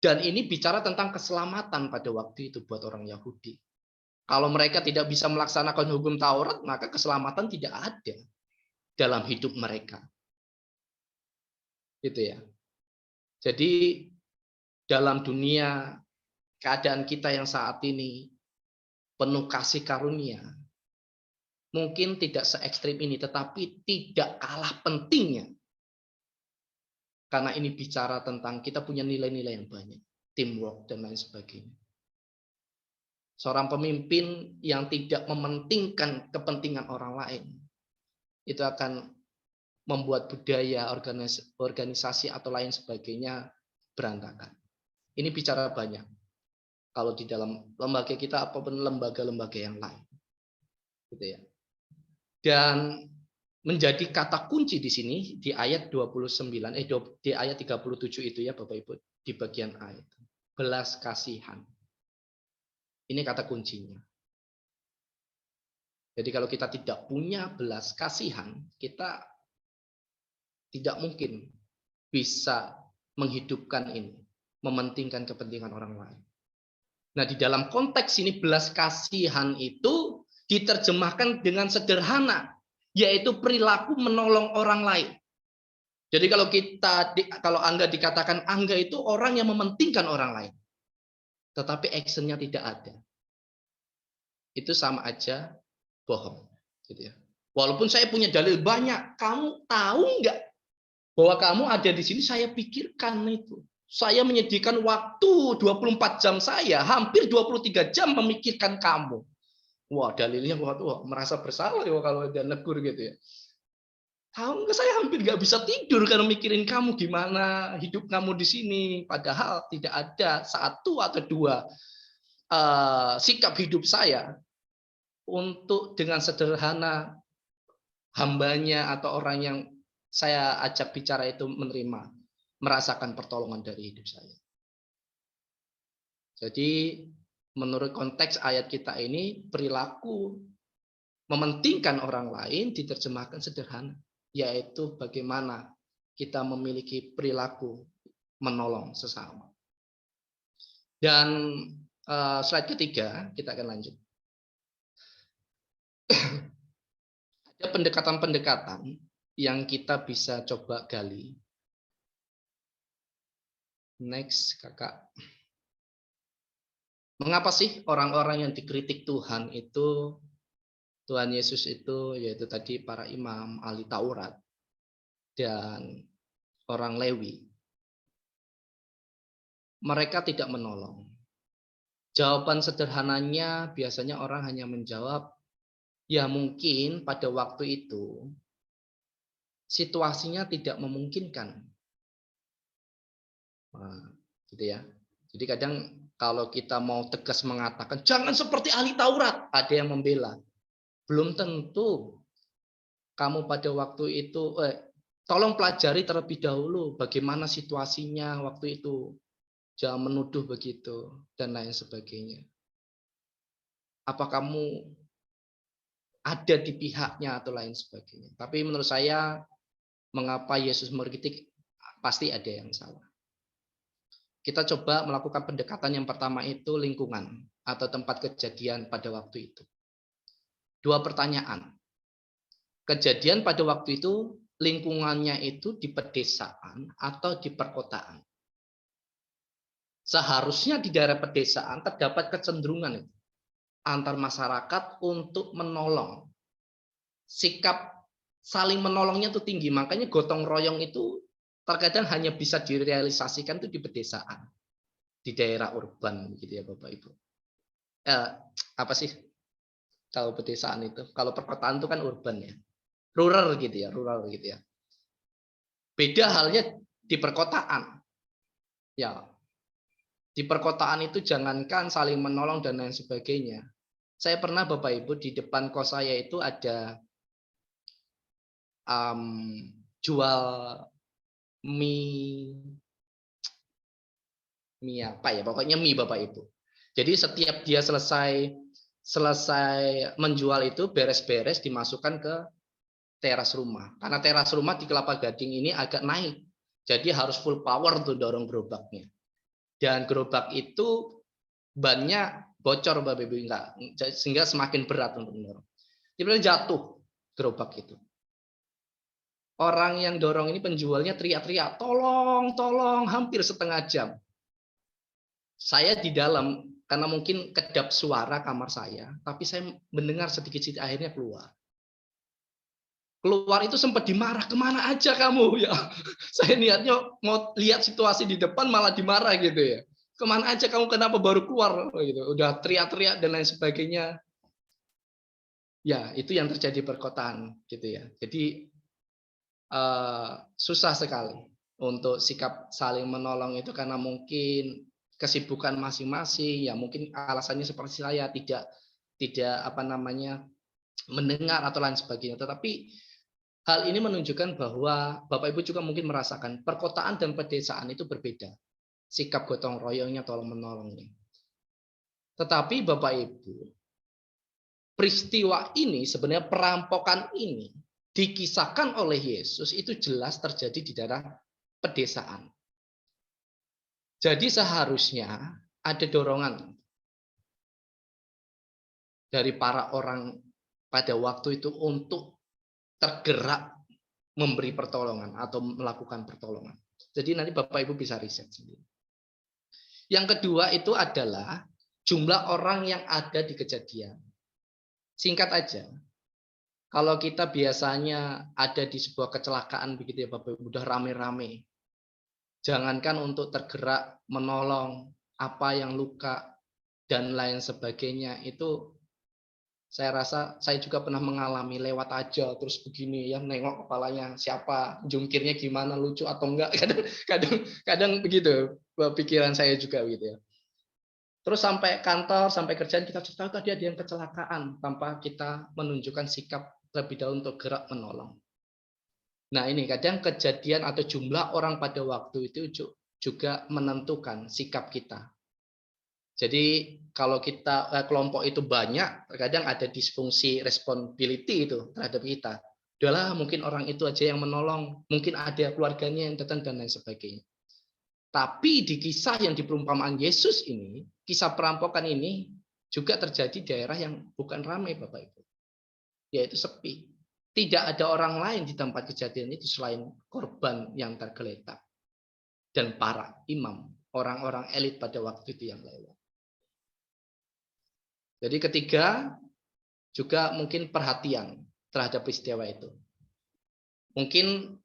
Speaker 2: Dan ini bicara tentang keselamatan pada waktu itu buat orang Yahudi. Kalau mereka tidak bisa melaksanakan hukum Taurat, maka keselamatan tidak ada dalam hidup mereka. Gitu ya. Jadi dalam dunia keadaan kita yang saat ini penuh kasih karunia, mungkin tidak se-ekstrim ini, tetapi tidak kalah pentingnya. Karena ini bicara tentang kita punya nilai-nilai yang banyak, teamwork dan lain sebagainya. Seorang pemimpin yang tidak mementingkan kepentingan orang lain, itu akan membuat budaya, organisasi atau lain sebagainya berantakan. Ini bicara banyak. Kalau di dalam lembaga kita apapun lembaga-lembaga yang lain. Gitu ya. Dan menjadi kata kunci di sini di ayat 29 di ayat 37 itu ya Bapak Ibu, di bagian A itu. Belas kasihan. Ini kata kuncinya. Jadi kalau kita tidak punya belas kasihan, kita tidak mungkin bisa menghidupkan ini, mementingkan kepentingan orang lain. Nah, di dalam konteks ini belas kasihan itu diterjemahkan dengan sederhana, yaitu perilaku menolong orang lain. Jadi kalau Angga dikatakan Angga itu orang yang mementingkan orang lain. tetapi actionnya tidak ada, itu sama aja bohong, gitu ya. Walaupun saya punya dalil banyak, kamu tahu nggak bahwa kamu ada di sini? Saya pikirkan itu. Saya menyediakan waktu 24 jam saya, hampir 23 jam memikirkan kamu. Wah, dalilnya wah, merasa bersalah ya kalau dia negur gitu ya. Tahu nggak, saya hampir nggak bisa tidur karena mikirin kamu, gimana hidup kamu di sini. Padahal tidak ada satu atau dua sikap hidup saya untuk dengan sederhana hambanya atau orang yang saya ajak bicara itu menerima, merasakan pertolongan dari hidup saya. Jadi menurut konteks ayat kita ini, perilaku mementingkan orang lain diterjemahkan sederhana, yaitu bagaimana kita memiliki perilaku menolong sesama. Dan slide ketiga, kita akan lanjut. Ada pendekatan-pendekatan yang kita bisa coba gali. Next, kakak. Mengapa sih orang-orang yang dikritik Tuhan itu, Tuhan Yesus itu, yaitu tadi para imam, ahli Taurat, dan orang Lewi, mereka tidak menolong? Jawaban sederhananya biasanya orang hanya menjawab, ya mungkin pada waktu itu situasinya tidak memungkinkan. Nah, gitu ya. Jadi kadang kalau kita mau tegas mengatakan jangan seperti ahli Taurat, ada yang membela. Belum tentu kamu pada waktu itu, tolong pelajari terlebih dahulu bagaimana situasinya waktu itu. Jangan menuduh begitu dan lain sebagainya. Apa kamu ada di pihaknya atau lain sebagainya. Tapi menurut saya, mengapa Yesus mengkritik, pasti ada yang salah. Kita coba melakukan pendekatan yang pertama itu lingkungan atau tempat kejadian pada waktu itu. Dua pertanyaan. Kejadian pada waktu itu, lingkungannya itu di pedesaan atau di perkotaan? Seharusnya di daerah pedesaan terdapat kecenderungan antar masyarakat untuk menolong. Sikap saling menolongnya itu tinggi. Makanya gotong royong itu terkadang hanya bisa direalisasikan itu di pedesaan, di daerah urban, gitu ya Bapak Ibu. Apa sih tahu pedesaan itu? Kalau perkotaan itu kan urban ya, rural gitu ya, rural gitu ya. Beda halnya di perkotaan. Ya, di perkotaan itu jangankan saling menolong dan lain sebagainya. Saya pernah Bapak Ibu di depan kos saya itu ada jual mie apa ya, pokoknya mie Bapak Ibu. Jadi setiap dia selesai menjual itu, beres-beres dimasukkan ke teras rumah. Karena teras rumah di Kelapa Gading ini agak naik, jadi harus full power tuh dorong gerobaknya. Dan gerobak itu bannya bocor Bapak Ibu, enggak, sehingga semakin berat untuk mendorong. Tiba-tiba jatuh gerobak itu. Orang yang dorong ini penjualnya teriak-teriak, tolong, tolong, hampir setengah jam. Saya di dalam, karena mungkin kedap suara kamar saya, tapi saya mendengar sedikit-sedikit, akhirnya keluar. Keluar itu sempat dimarah, kemana aja kamu? Ya, saya niatnya mau lihat situasi di depan malah dimarah gitu ya. Kemana aja kamu, kenapa baru keluar? Gitu. Udah teriak-teriak dan lain sebagainya. Ya, itu yang terjadi di perkotaan gitu ya. Jadi susah sekali untuk sikap saling menolong itu karena mungkin kesibukan masing-masing, ya mungkin alasannya seperti saya tidak apa namanya mendengar atau lain sebagainya. Tetapi hal ini menunjukkan bahwa Bapak Ibu juga mungkin merasakan perkotaan dan pedesaan itu berbeda. Sikap gotong royongnya, tolong menolongnya. Tetapi Bapak Ibu, peristiwa ini sebenarnya, perampokan ini dikisahkan oleh Yesus itu jelas terjadi di daerah pedesaan. Jadi seharusnya ada dorongan dari para orang pada waktu itu untuk tergerak memberi pertolongan atau melakukan pertolongan. Jadi nanti Bapak Ibu bisa riset sendiri. Yang kedua itu adalah jumlah orang yang ada di kejadian. Singkat aja, kalau kita biasanya ada di sebuah kecelakaan begitu ya Bapak Ibu, udah rame-rame. Jangankan untuk tergerak, menolong, apa yang luka, dan lain sebagainya, itu saya rasa saya juga pernah mengalami, lewat aja terus begini ya, nengok kepalanya siapa, jungkirnya gimana, lucu atau enggak, kadang begitu pikiran saya juga gitu ya. Terus sampai kantor, sampai kerjaan kita tahu tadi ada yang kecelakaan tanpa kita menunjukkan sikap lebih dahulu untuk gerak menolong. Nah ini kadang kejadian atau jumlah orang pada waktu itu juga menentukan sikap kita. Jadi kalau kita kelompok itu banyak, terkadang ada disfungsi responsibility itu terhadap kita. Udahlah, mungkin orang itu aja yang menolong, mungkin ada keluarganya yang datang dan lain sebagainya. Tapi di kisah yang di perumpamaan Yesus ini, kisah perampokan ini juga terjadi di daerah yang bukan ramai Bapak Ibu. Yaitu sepi. Tidak ada orang lain di tempat kejadian itu selain korban yang tergeletak. Dan para imam, orang-orang elit pada waktu itu yang lewat. Jadi ketiga, juga mungkin perhatian terhadap peristiwa itu. Mungkin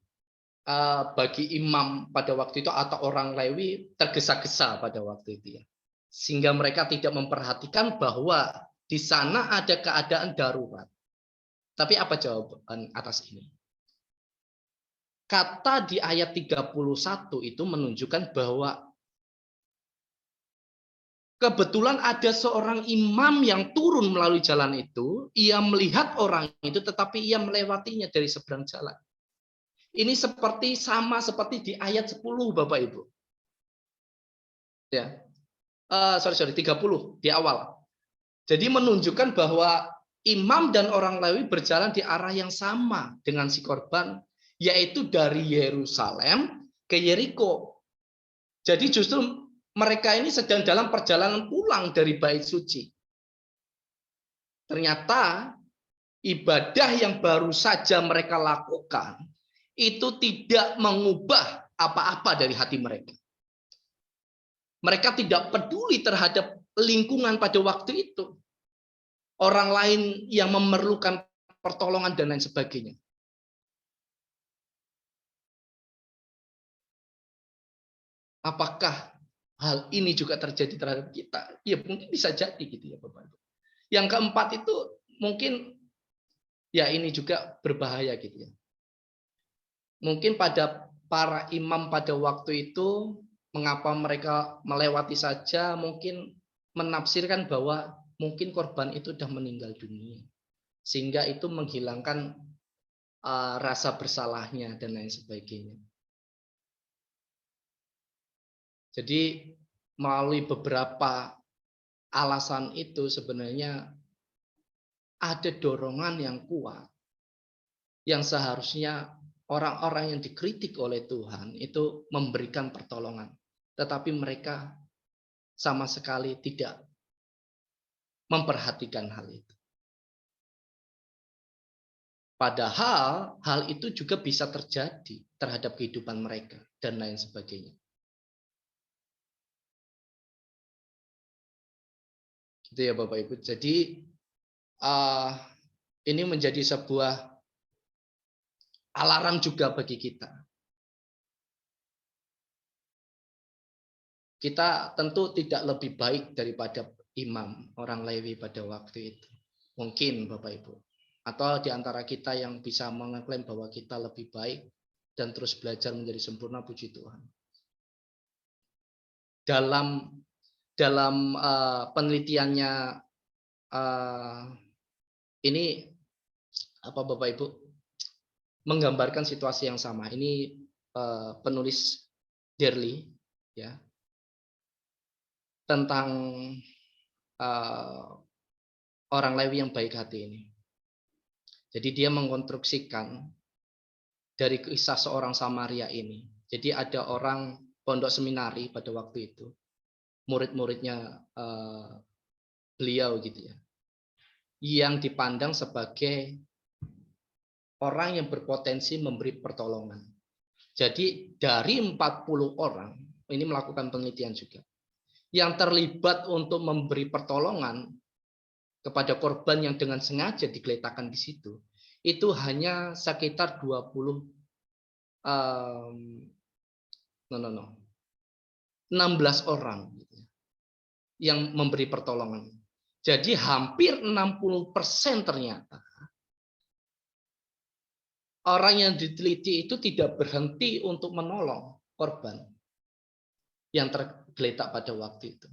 Speaker 2: bagi imam pada waktu itu atau orang Lewi tergesa-gesa pada waktu itu ya. Sehingga mereka tidak memperhatikan bahwa di sana ada keadaan darurat. Tapi apa jawaban atas ini? Kata di ayat 31 itu menunjukkan bahwa kebetulan ada seorang imam yang turun melalui jalan itu, ia melihat orang itu tetapi ia melewatinya dari seberang jalan. Ini sama seperti di ayat 10 Bapak Ibu. Ya. 30 di awal. Jadi menunjukkan bahwa imam dan orang Lewi berjalan di arah yang sama dengan si korban, yaitu dari Yerusalem ke Yeriko. Jadi justru mereka ini sedang dalam perjalanan pulang dari bait suci. Ternyata ibadah yang baru saja mereka lakukan itu tidak mengubah apa-apa dari hati mereka. Mereka tidak peduli terhadap lingkungan pada waktu itu. Orang lain yang memerlukan pertolongan dan lain sebagainya. Apakah hal ini juga terjadi terhadap kita? Ya mungkin bisa jadi gitu ya Bapak. Yang keempat itu mungkin ya ini juga berbahaya gitu ya. Mungkin pada para imam pada waktu itu, mengapa mereka melewati saja, mungkin menafsirkan bahwa mungkin korban itu sudah meninggal dunia. Sehingga itu menghilangkan rasa bersalahnya dan lain sebagainya. Jadi melalui beberapa alasan itu sebenarnya ada dorongan yang kuat yang seharusnya orang-orang yang dikritik oleh Tuhan itu memberikan pertolongan. Tetapi mereka sama sekali tidak memperhatikan hal itu. Padahal hal itu juga bisa terjadi terhadap kehidupan mereka dan lain sebagainya. Gitu ya Bapak Ibu. Jadi ini menjadi sebuah alarm juga bagi kita. Kita tentu tidak lebih baik daripada imam orang Lewi pada waktu itu. Mungkin Bapak Ibu. Atau di antara kita yang bisa mengklaim bahwa kita lebih baik dan terus belajar menjadi sempurna, puji Tuhan. Dalam penelitiannya ini apa Bapak Ibu menggambarkan situasi yang sama. Ini penulis Derli ya tentang orang Lewi yang baik hati ini. Jadi dia mengkonstruksikan dari kisah seorang Samaria ini. Jadi ada orang pondok seminari pada waktu itu, murid-muridnya beliau gitu ya, yang dipandang sebagai orang yang berpotensi memberi pertolongan. Jadi dari 40 orang, ini melakukan penelitian juga. yang terlibat untuk memberi pertolongan kepada korban yang dengan sengaja digeletakkan di situ, itu hanya sekitar 16 orang yang memberi pertolongan. Jadi hampir 60% ternyata orang yang diteliti itu tidak berhenti untuk menolong korban yang tergeletak pada waktu itu.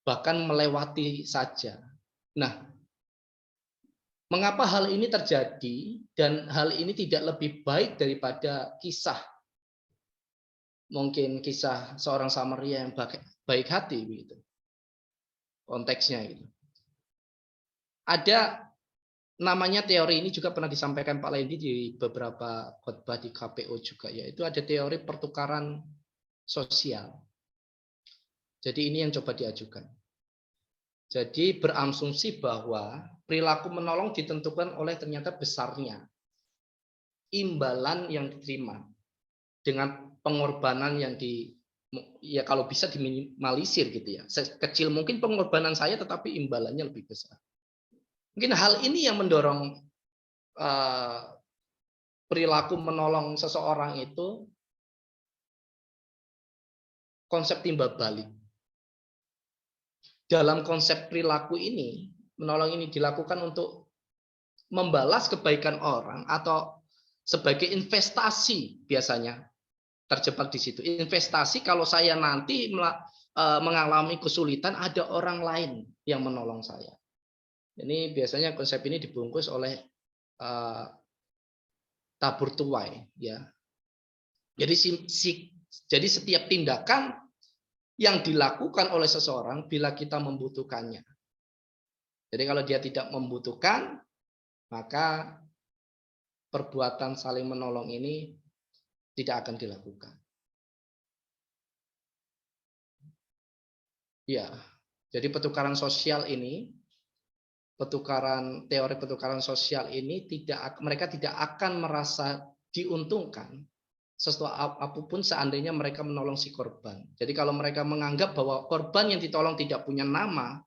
Speaker 2: Bahkan melewati saja. Nah, mengapa hal ini terjadi dan hal ini tidak lebih baik daripada kisah, mungkin kisah seorang Samaria yang baik hati begitu. Konteksnya gitu. Ada namanya teori ini juga pernah disampaikan Pak Lendi di beberapa khotbah di KPO juga, yaitu ada teori pertukaran sosial. Jadi ini yang coba diajukan. Jadi berasumsi bahwa perilaku menolong ditentukan oleh ternyata besarnya imbalan yang diterima dengan pengorbanan yang ya kalau bisa diminimalisir gitu ya. Kecil mungkin pengorbanan saya tetapi imbalannya lebih besar. Mungkin hal ini yang mendorong perilaku menolong seseorang itu konsep timbal balik. Dalam konsep perilaku ini, menolong ini dilakukan untuk membalas kebaikan orang atau sebagai investasi biasanya terjebak di situ. Investasi kalau saya nanti mengalami kesulitan, ada orang lain yang menolong saya. Ini biasanya konsep ini dibungkus oleh tabur tuai, ya. Jadi setiap tindakan yang dilakukan oleh seseorang bila kita membutuhkannya. Jadi kalau dia tidak membutuhkan, maka perbuatan saling menolong ini tidak akan dilakukan. Ya, jadi pertukaran sosial ini, teori pertukaran sosial ini mereka tidak akan merasa diuntungkan sesuatu apapun seandainya mereka menolong si korban. Jadi kalau mereka menganggap bahwa korban yang ditolong tidak punya nama,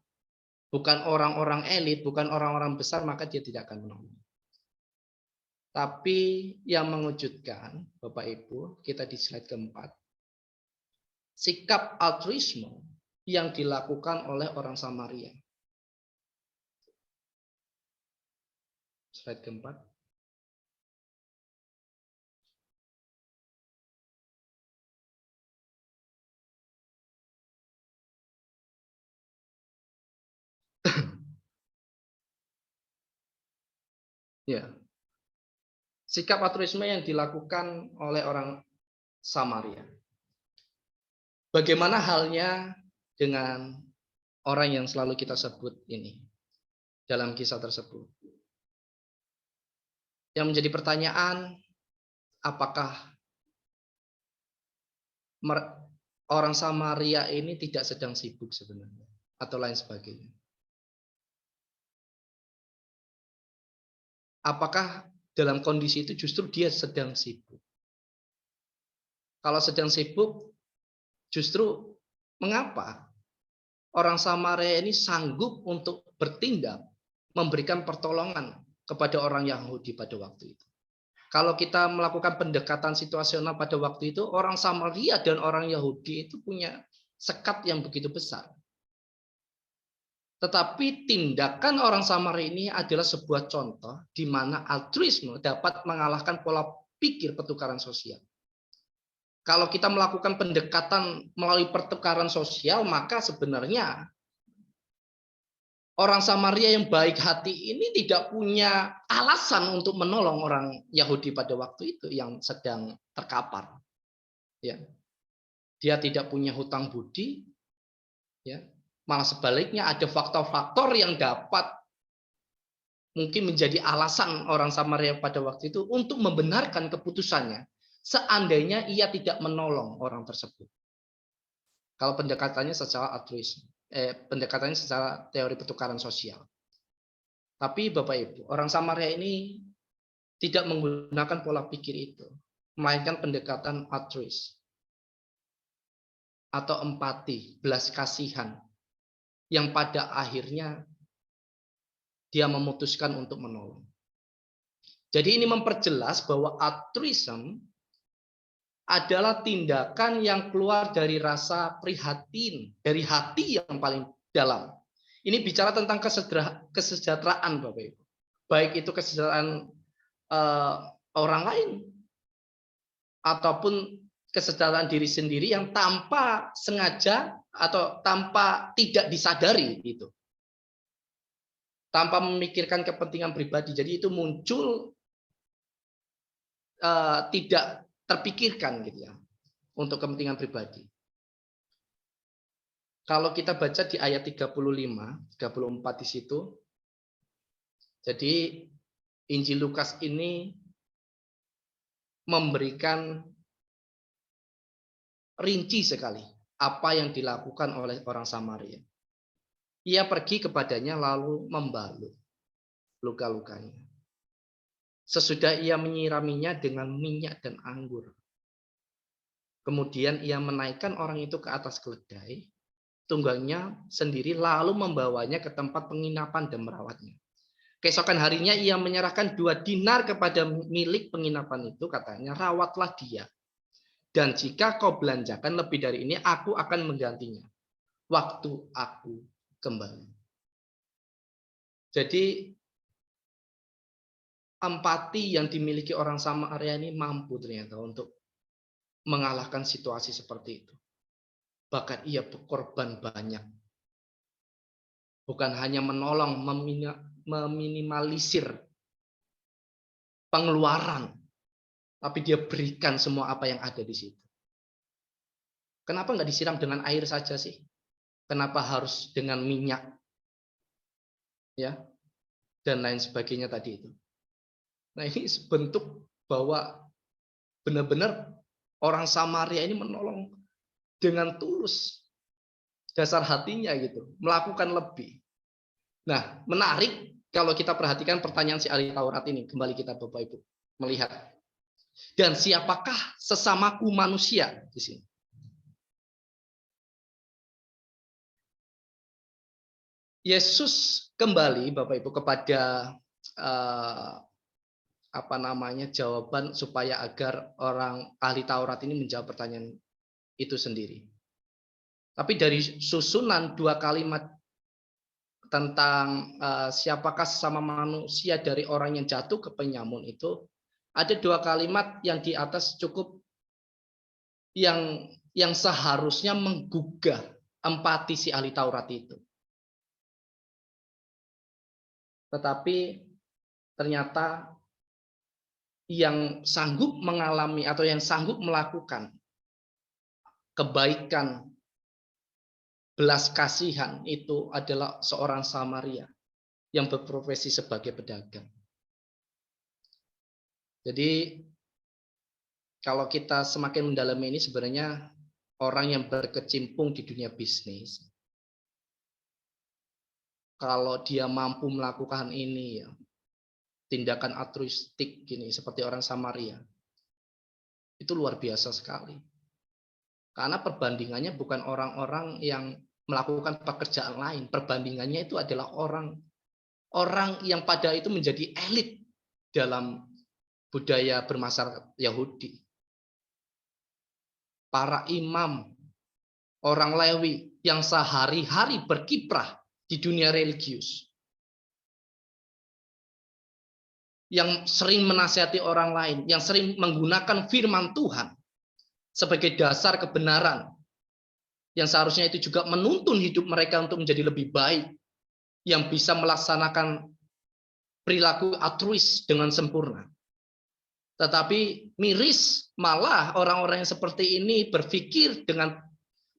Speaker 2: bukan orang-orang elit, bukan orang-orang besar, maka dia tidak akan menolong. Tapi yang mengejutkan, Bapak Ibu, kita di slide keempat, sikap altruisme yang dilakukan oleh orang Samaria. Slide keempat. Ya. Sikap altruisme yang dilakukan oleh orang Samaria. Bagaimana halnya dengan orang yang selalu kita sebut ini dalam kisah tersebut? Yang menjadi pertanyaan, apakah orang Samaria ini tidak sedang sibuk sebenarnya atau lain sebagainya? Apakah dalam kondisi itu justru dia sedang sibuk? Kalau sedang sibuk, justru mengapa orang Samaria ini sanggup untuk bertindak, memberikan pertolongan kepada orang Yahudi pada waktu itu? Kalau kita melakukan pendekatan situasional pada waktu itu, orang Samaria dan orang Yahudi itu punya sekat yang begitu besar. Tetapi tindakan orang Samaria ini adalah sebuah contoh di mana altruisme dapat mengalahkan pola pikir pertukaran sosial. Kalau kita melakukan pendekatan melalui pertukaran sosial, maka sebenarnya orang Samaria yang baik hati ini tidak punya alasan untuk menolong orang Yahudi pada waktu itu yang sedang terkapar. Ya. Dia tidak punya hutang budi, ya. Malah sebaliknya ada faktor-faktor yang dapat mungkin menjadi alasan orang Samaria pada waktu itu untuk membenarkan keputusannya seandainya ia tidak menolong orang tersebut. Kalau pendekatannya secara altruisme, pendekatannya secara teori pertukaran sosial. Tapi Bapak Ibu, orang Samaria ini tidak menggunakan pola pikir itu, melainkan pendekatan altruis. atau empati, belas kasihan, yang pada akhirnya dia memutuskan untuk menolong. Jadi ini memperjelas bahwa altruism adalah tindakan yang keluar dari rasa prihatin, dari hati yang paling dalam. Ini bicara tentang kesejahteraan, Bapak Ibu. Baik itu kesejahteraan orang lain, ataupun kesejahteraan diri sendiri yang tanpa sengaja atau tanpa tidak disadari itu. Tanpa memikirkan kepentingan pribadi. Jadi itu muncul tidak terpikirkan gitu ya, untuk kepentingan pribadi. Kalau kita baca di ayat 35, 34 di situ. Jadi Injil Lukas ini memberikan rinci sekali apa yang dilakukan oleh orang Samaria. Ia pergi kepadanya lalu membalut luka-lukanya. Sesudah ia menyiraminya dengan minyak dan anggur. Kemudian ia menaikkan orang itu ke atas keledai, tunggangnya sendiri lalu membawanya ke tempat penginapan dan merawatnya. Keesokan harinya ia menyerahkan 2 dinar kepada milik penginapan itu, katanya, rawatlah dia. Dan jika kau belanjakan lebih dari ini, aku akan menggantinya waktu aku kembali. Jadi empati yang dimiliki orang Samaria ini mampu ternyata untuk mengalahkan situasi seperti itu. Bahkan ia berkorban banyak. Bukan hanya menolong, meminimalisir pengeluaran, tapi dia berikan semua apa yang ada di situ. Kenapa nggak disiram dengan air saja sih? Kenapa harus dengan minyak? Ya, dan lain sebagainya tadi itu. Nah, ini bentuk bahwa benar-benar orang Samaria ini menolong dengan tulus. Dasar hatinya gitu, melakukan lebih. Nah, menarik kalau kita perhatikan pertanyaan si ahli Taurat ini. Kembali kita Bapak Ibu melihat. Dan siapakah sesamaku manusia di sini? Yesus kembali Bapak Ibu kepada jawaban supaya agar orang ahli Taurat ini menjawab pertanyaan itu sendiri. Tapi dari susunan 2 kalimat tentang siapakah sesama manusia dari orang yang jatuh ke penyamun itu, ada 2 kalimat yang di atas cukup yang seharusnya menggugah empati si ahli Taurat itu. Tetapi ternyata yang sanggup mengalami atau yang sanggup melakukan kebaikan, belas kasihan itu adalah seorang Samaria yang berprofesi sebagai pedagang. Jadi kalau kita semakin mendalami ini, sebenarnya orang yang berkecimpung di dunia bisnis, kalau dia mampu melakukan ini ya, tindakan altruistik gini seperti orang Samaria, itu luar biasa sekali. Karena perbandingannya bukan orang-orang yang melakukan pekerjaan lain, perbandingannya itu adalah orang yang pada itu menjadi elit dalam budaya bermasyarakat Yahudi. Para imam, orang Lewi yang sehari-hari berkiprah di dunia religius, yang sering menasihati orang lain, yang sering menggunakan firman Tuhan sebagai dasar kebenaran, yang seharusnya itu juga menuntun hidup mereka untuk menjadi lebih baik, yang bisa melaksanakan perilaku altruis dengan sempurna. Tetapi miris malah orang-orang yang seperti ini berpikir dengan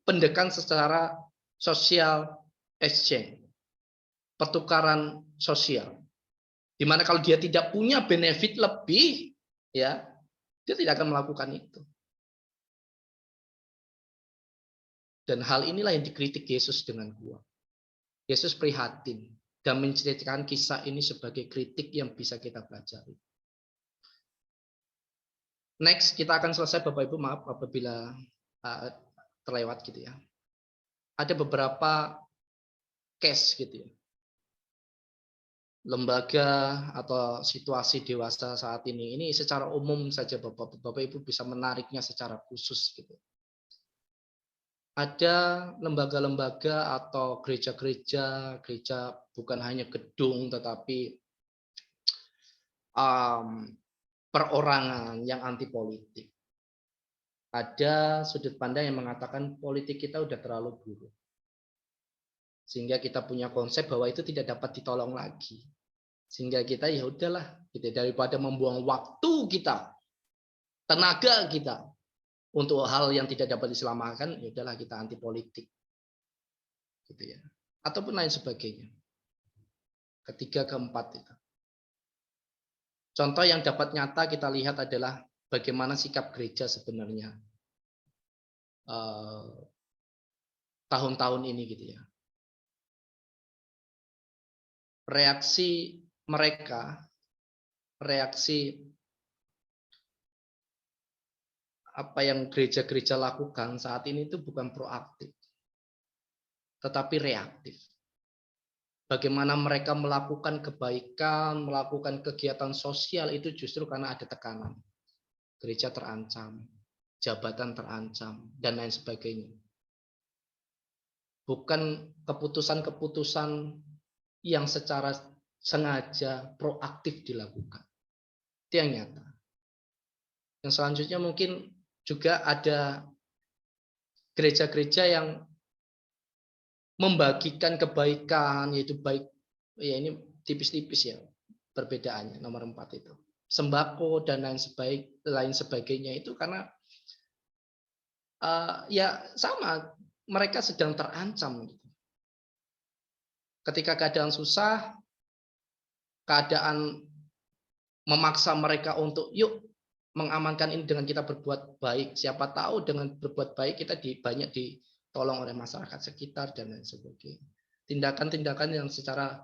Speaker 2: pendekatan secara social exchange, pertukaran sosial. Di mana kalau dia tidak punya benefit lebih, ya, dia tidak akan melakukan itu. Dan hal inilah yang dikritik Yesus dengan kuat. Yesus prihatin dan menceritakan kisah ini sebagai kritik yang bisa kita pelajari. Next, kita akan selesai Bapak Ibu, maaf apabila terlewat gitu ya. Ada beberapa case gitu ya. Lembaga atau situasi dewasa saat ini secara umum saja Bapak Ibu bisa menariknya secara khusus gitu. Ada lembaga-lembaga atau gereja bukan hanya gedung tetapi perorangan yang anti politik. Ada sudut pandang yang mengatakan politik kita udah terlalu buruk. Sehingga kita punya konsep bahwa itu tidak dapat ditolong lagi. Sehingga kita ya udahlah, gitu, daripada membuang waktu kita, tenaga kita untuk hal yang tidak dapat diselamatkan, ya udahlah kita anti politik. Gitu ya. Ataupun lain sebagainya. Ketiga, keempat itu. Contoh yang dapat nyata kita lihat adalah bagaimana sikap gereja sebenarnya tahun-tahun ini gitu ya. Reaksi mereka, reaksi apa yang gereja-gereja lakukan saat ini itu bukan proaktif, tetapi reaktif. Bagaimana mereka melakukan kebaikan, melakukan kegiatan sosial itu justru karena ada tekanan. Gereja terancam, jabatan terancam, dan lain sebagainya. Bukan keputusan-keputusan yang secara sengaja proaktif dilakukan. Itu yang nyata. Yang selanjutnya mungkin juga ada gereja-gereja yang membagikan kebaikan, yaitu baik, ya ini tipis-tipis ya perbedaannya, nomor 4 itu. Sembako dan lain sebagainya itu karena ya sama, mereka sedang terancam. Ketika keadaan susah, keadaan memaksa mereka untuk yuk mengamankan ini dengan kita berbuat baik. Siapa tahu dengan berbuat baik kita banyak ditolong oleh masyarakat sekitar dan lain sebagainya. Tindakan-tindakan yang secara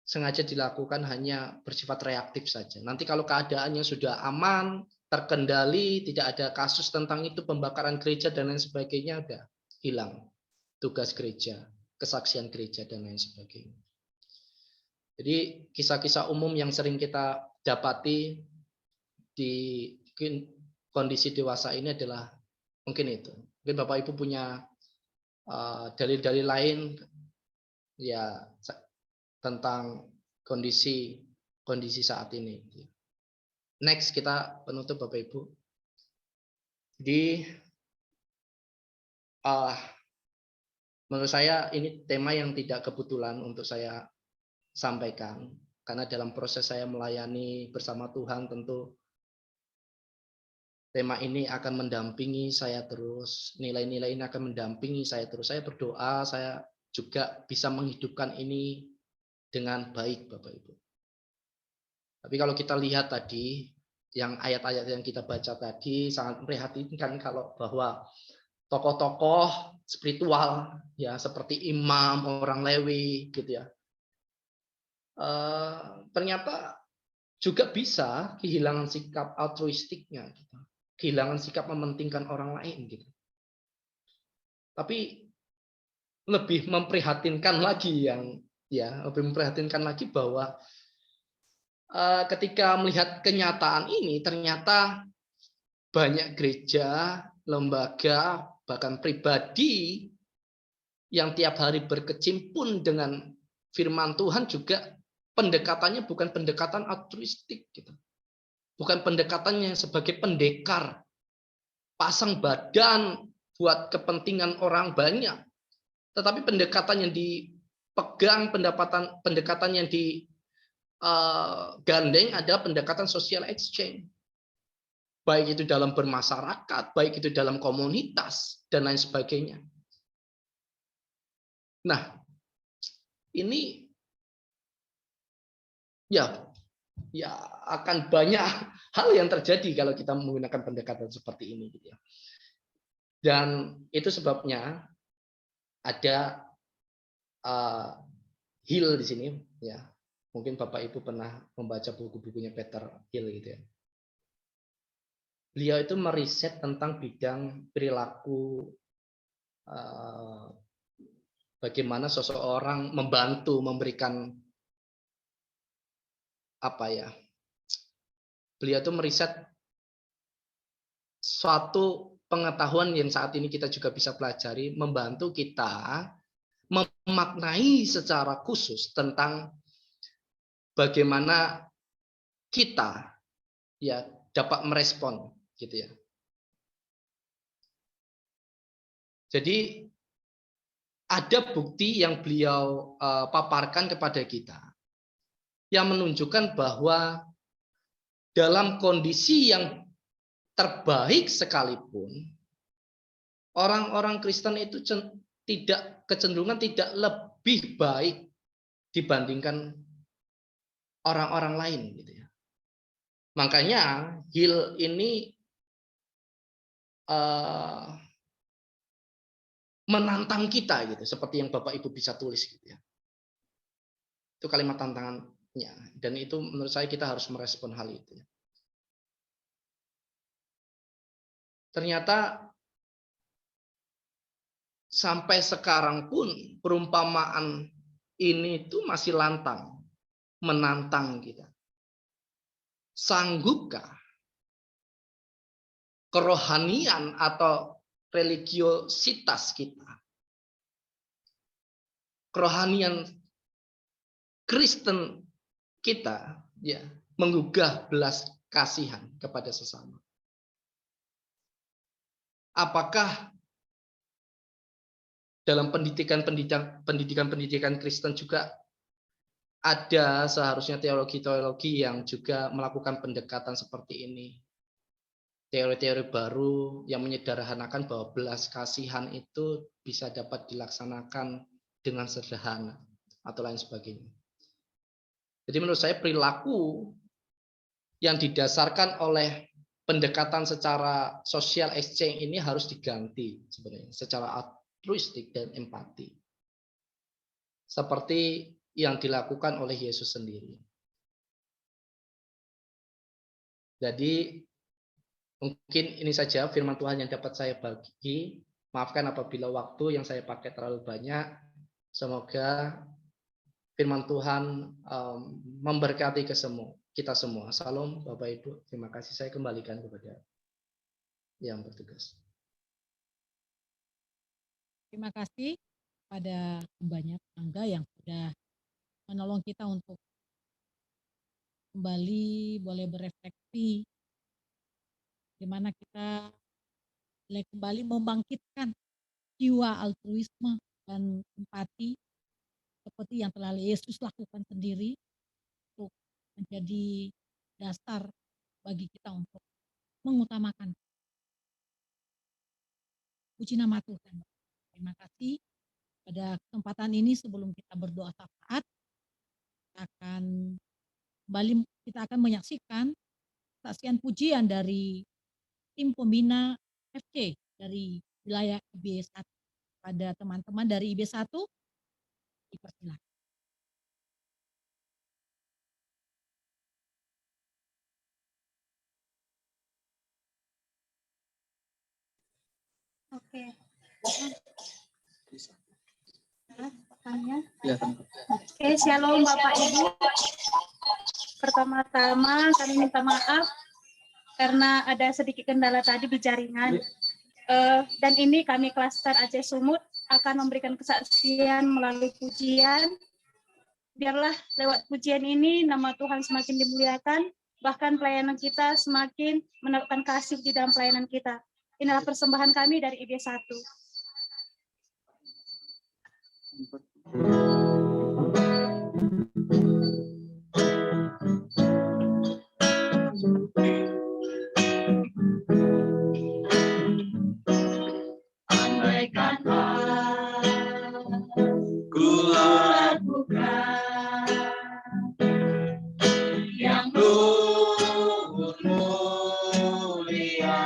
Speaker 2: sengaja dilakukan hanya bersifat reaktif saja. Nanti kalau keadaannya sudah aman, terkendali, tidak ada kasus tentang itu, pembakaran gereja dan lain sebagainya, udah hilang tugas gereja, kesaksian gereja dan lain sebagainya. Jadi kisah-kisah umum yang sering kita dapati di kondisi dewasa ini adalah mungkin itu. Mungkin Bapak Ibu punya dalil-dalil lain ya tentang kondisi saat ini. Next kita penutup Bapak Ibu. Jadi menurut saya ini tema yang tidak kebetulan untuk saya sampaikan karena dalam proses saya melayani bersama Tuhan tentu tema ini akan mendampingi saya terus, nilai-nilai ini akan mendampingi saya terus. Saya berdoa saya juga bisa menghidupkan ini dengan baik Bapak Ibu. Tapi kalau kita lihat tadi yang ayat-ayat yang kita baca tadi sangat memprihatinkan kalau bahwa tokoh-tokoh spiritual ya seperti imam, orang Lewi gitu ya. Ternyata juga bisa kehilangan sikap altruistiknya gitu. Kehilangan sikap mementingkan orang lain gitu. Tapi lebih memprihatinkan lagi lebih memprihatinkan lagi bahwa ketika melihat kenyataan ini ternyata banyak gereja, lembaga, bahkan pribadi yang tiap hari berkecimpung dengan firman Tuhan juga pendekatannya bukan pendekatan altruistik gitu. Bukan pendekatannya sebagai pendekar, pasang badan buat kepentingan orang banyak. Tetapi pendekatan yang dipegang, pendekatan yang digandeng adalah pendekatan social exchange. Baik itu dalam bermasyarakat, baik itu dalam komunitas, dan lain sebagainya. Nah, ini ya akan banyak hal yang terjadi kalau kita menggunakan pendekatan seperti ini gitu ya. Dan itu sebabnya ada Hill di sini ya. Mungkin Bapak Ibu pernah membaca buku-bukunya Peter Hill gitu ya. beliau itu meriset tentang bidang perilaku, bagaimana seseorang membantu, memberikan apa ya? Beliau itu meriset suatu pengetahuan yang saat ini kita juga bisa pelajari, membantu kita memaknai secara khusus tentang bagaimana kita ya dapat merespon gitu ya. Jadi ada bukti yang beliau paparkan kepada kita yang menunjukkan bahwa dalam kondisi yang terbaik sekalipun, orang-orang Kristen itu kecenderungan tidak lebih baik dibandingkan orang-orang lain gitu ya. Makanya Hill ini menantang kita gitu, seperti yang Bapak Ibu bisa tulis gitu ya. Itu kalimat tantangannya, dan itu menurut saya kita harus merespon hal itu ya. Ternyata sampai sekarang pun perumpamaan ini itu masih lantang, menantang kita. Sanggupkah kerohanian atau religiositas kita, kerohanian Kristen kita ya menggugah belas kasihan kepada sesama? Apakah dalam pendidikan Kristen juga ada seharusnya teologi-teologi yang juga melakukan pendekatan seperti ini? Teori-teori baru yang menyederhanakan bahwa belas kasihan itu bisa dapat dilaksanakan dengan sederhana atau lain sebagainya. Jadi menurut saya perilaku yang didasarkan oleh pendekatan secara social exchange ini harus diganti sebenarnya secara altruistik dan empati. Seperti yang dilakukan oleh Yesus sendiri. Jadi mungkin ini saja firman Tuhan yang dapat saya bagi. Maafkan apabila waktu yang saya pakai terlalu banyak. Semoga firman Tuhan memberkati kita semua. Salam Bapak Ibu. Terima kasih. Saya kembalikan kepada yang bertugas.
Speaker 1: Terima kasih pada banyak Angga yang sudah menolong kita untuk kembali boleh berefleksi di mana kita boleh kembali membangkitkan jiwa altruisme dan empati seperti yang telah Yesus lakukan sendiri untuk menjadi dasar bagi kita untuk mengutamakan. Puji nama Tuhan. Terima kasih pada kesempatan ini sebelum kita berdoa syafaat kita akan menyaksikan saksian pujian dari tim pembina FC dari wilayah IB1. Pada teman-teman dari IB1 dipersilakan.
Speaker 4: Oke. Oke, shalom Bapak Ibu. Pertama-tama kami minta maaf karena ada sedikit kendala tadi di jaringan. Dan ini kami klaster Aceh Sumut akan memberikan kesaksian melalui pujian. Biarlah lewat pujian ini nama Tuhan semakin dimuliakan, bahkan pelayanan kita semakin menaruhkan kasih di dalam pelayanan kita. Inilah persembahan kami dari IB1. Andaikanlah ku lakukan yang luhur mulia,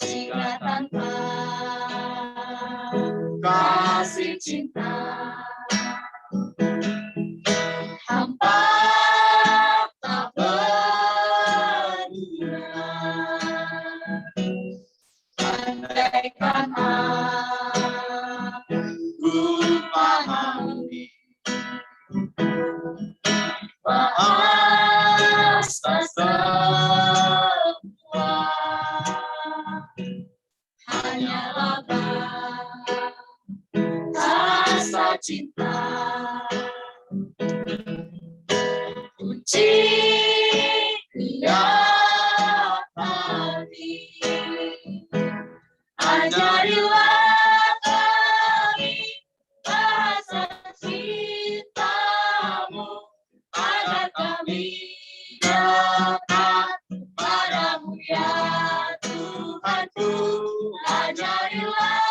Speaker 4: jika tanpa kasih cinta hampa tak
Speaker 5: tiap hari. Ajarilah kami bahasa cinta-Mu, agar kami dekat padamu ya Tuhanku. Ajarilah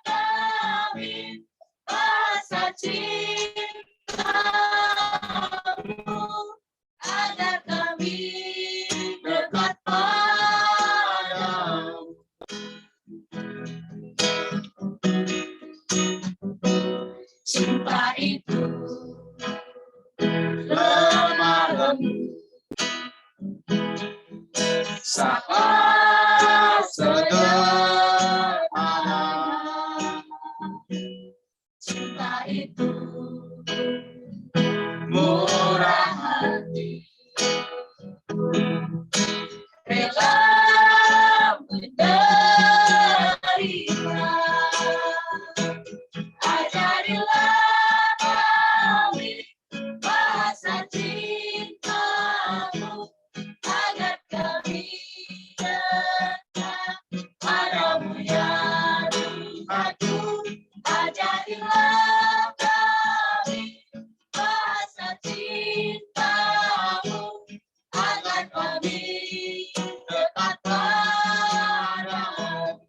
Speaker 5: kami bahasa cinta-Mu, agar kami dekat padamu. Cinta itu lemah lembut sangat sederhana. Cinta itu murah hati, rela menderita. Ajarilah kami bahasa cinta-Mu, agar kami dekat padamu ya Tuhanku. Ajarilah kami bahasa cinta-Mu, agar kami dekat padamu.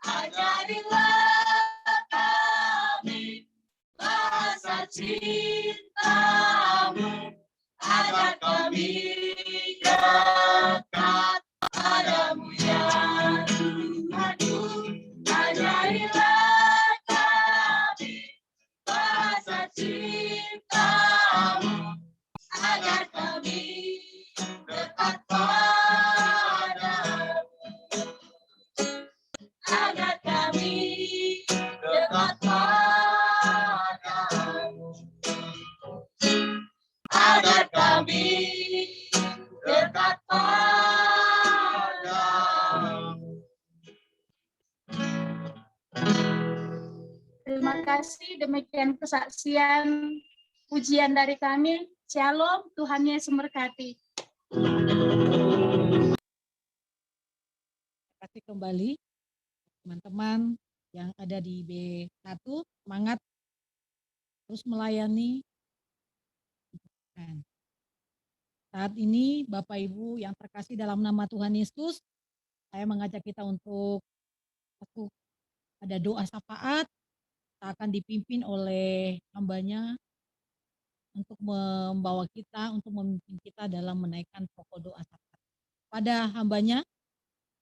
Speaker 5: Ajarilah kami bahasa cinta-Mu, agar kami dekat padamu ya Tuhanku. Ajarilah kami bahasa cinta-Mu, agar kami dekat padamu. Agar kami dekat padamu. Agar kami dekat padamu.
Speaker 4: Terima kasih, demikian kesaksian pujian dari kami. Shalom, Tuhan Yesus memberkati.
Speaker 1: Kasih kembali teman-teman yang ada di B1, semangat terus melayani. Saat ini Bapak Ibu yang terkasih dalam nama Tuhan Yesus, saya mengajak kita untuk ada doa syafaat. Kita akan dipimpin oleh hambanya untuk membawa kita, untuk memimpin kita dalam menaikkan pokok doa syafaat. Pada hambanya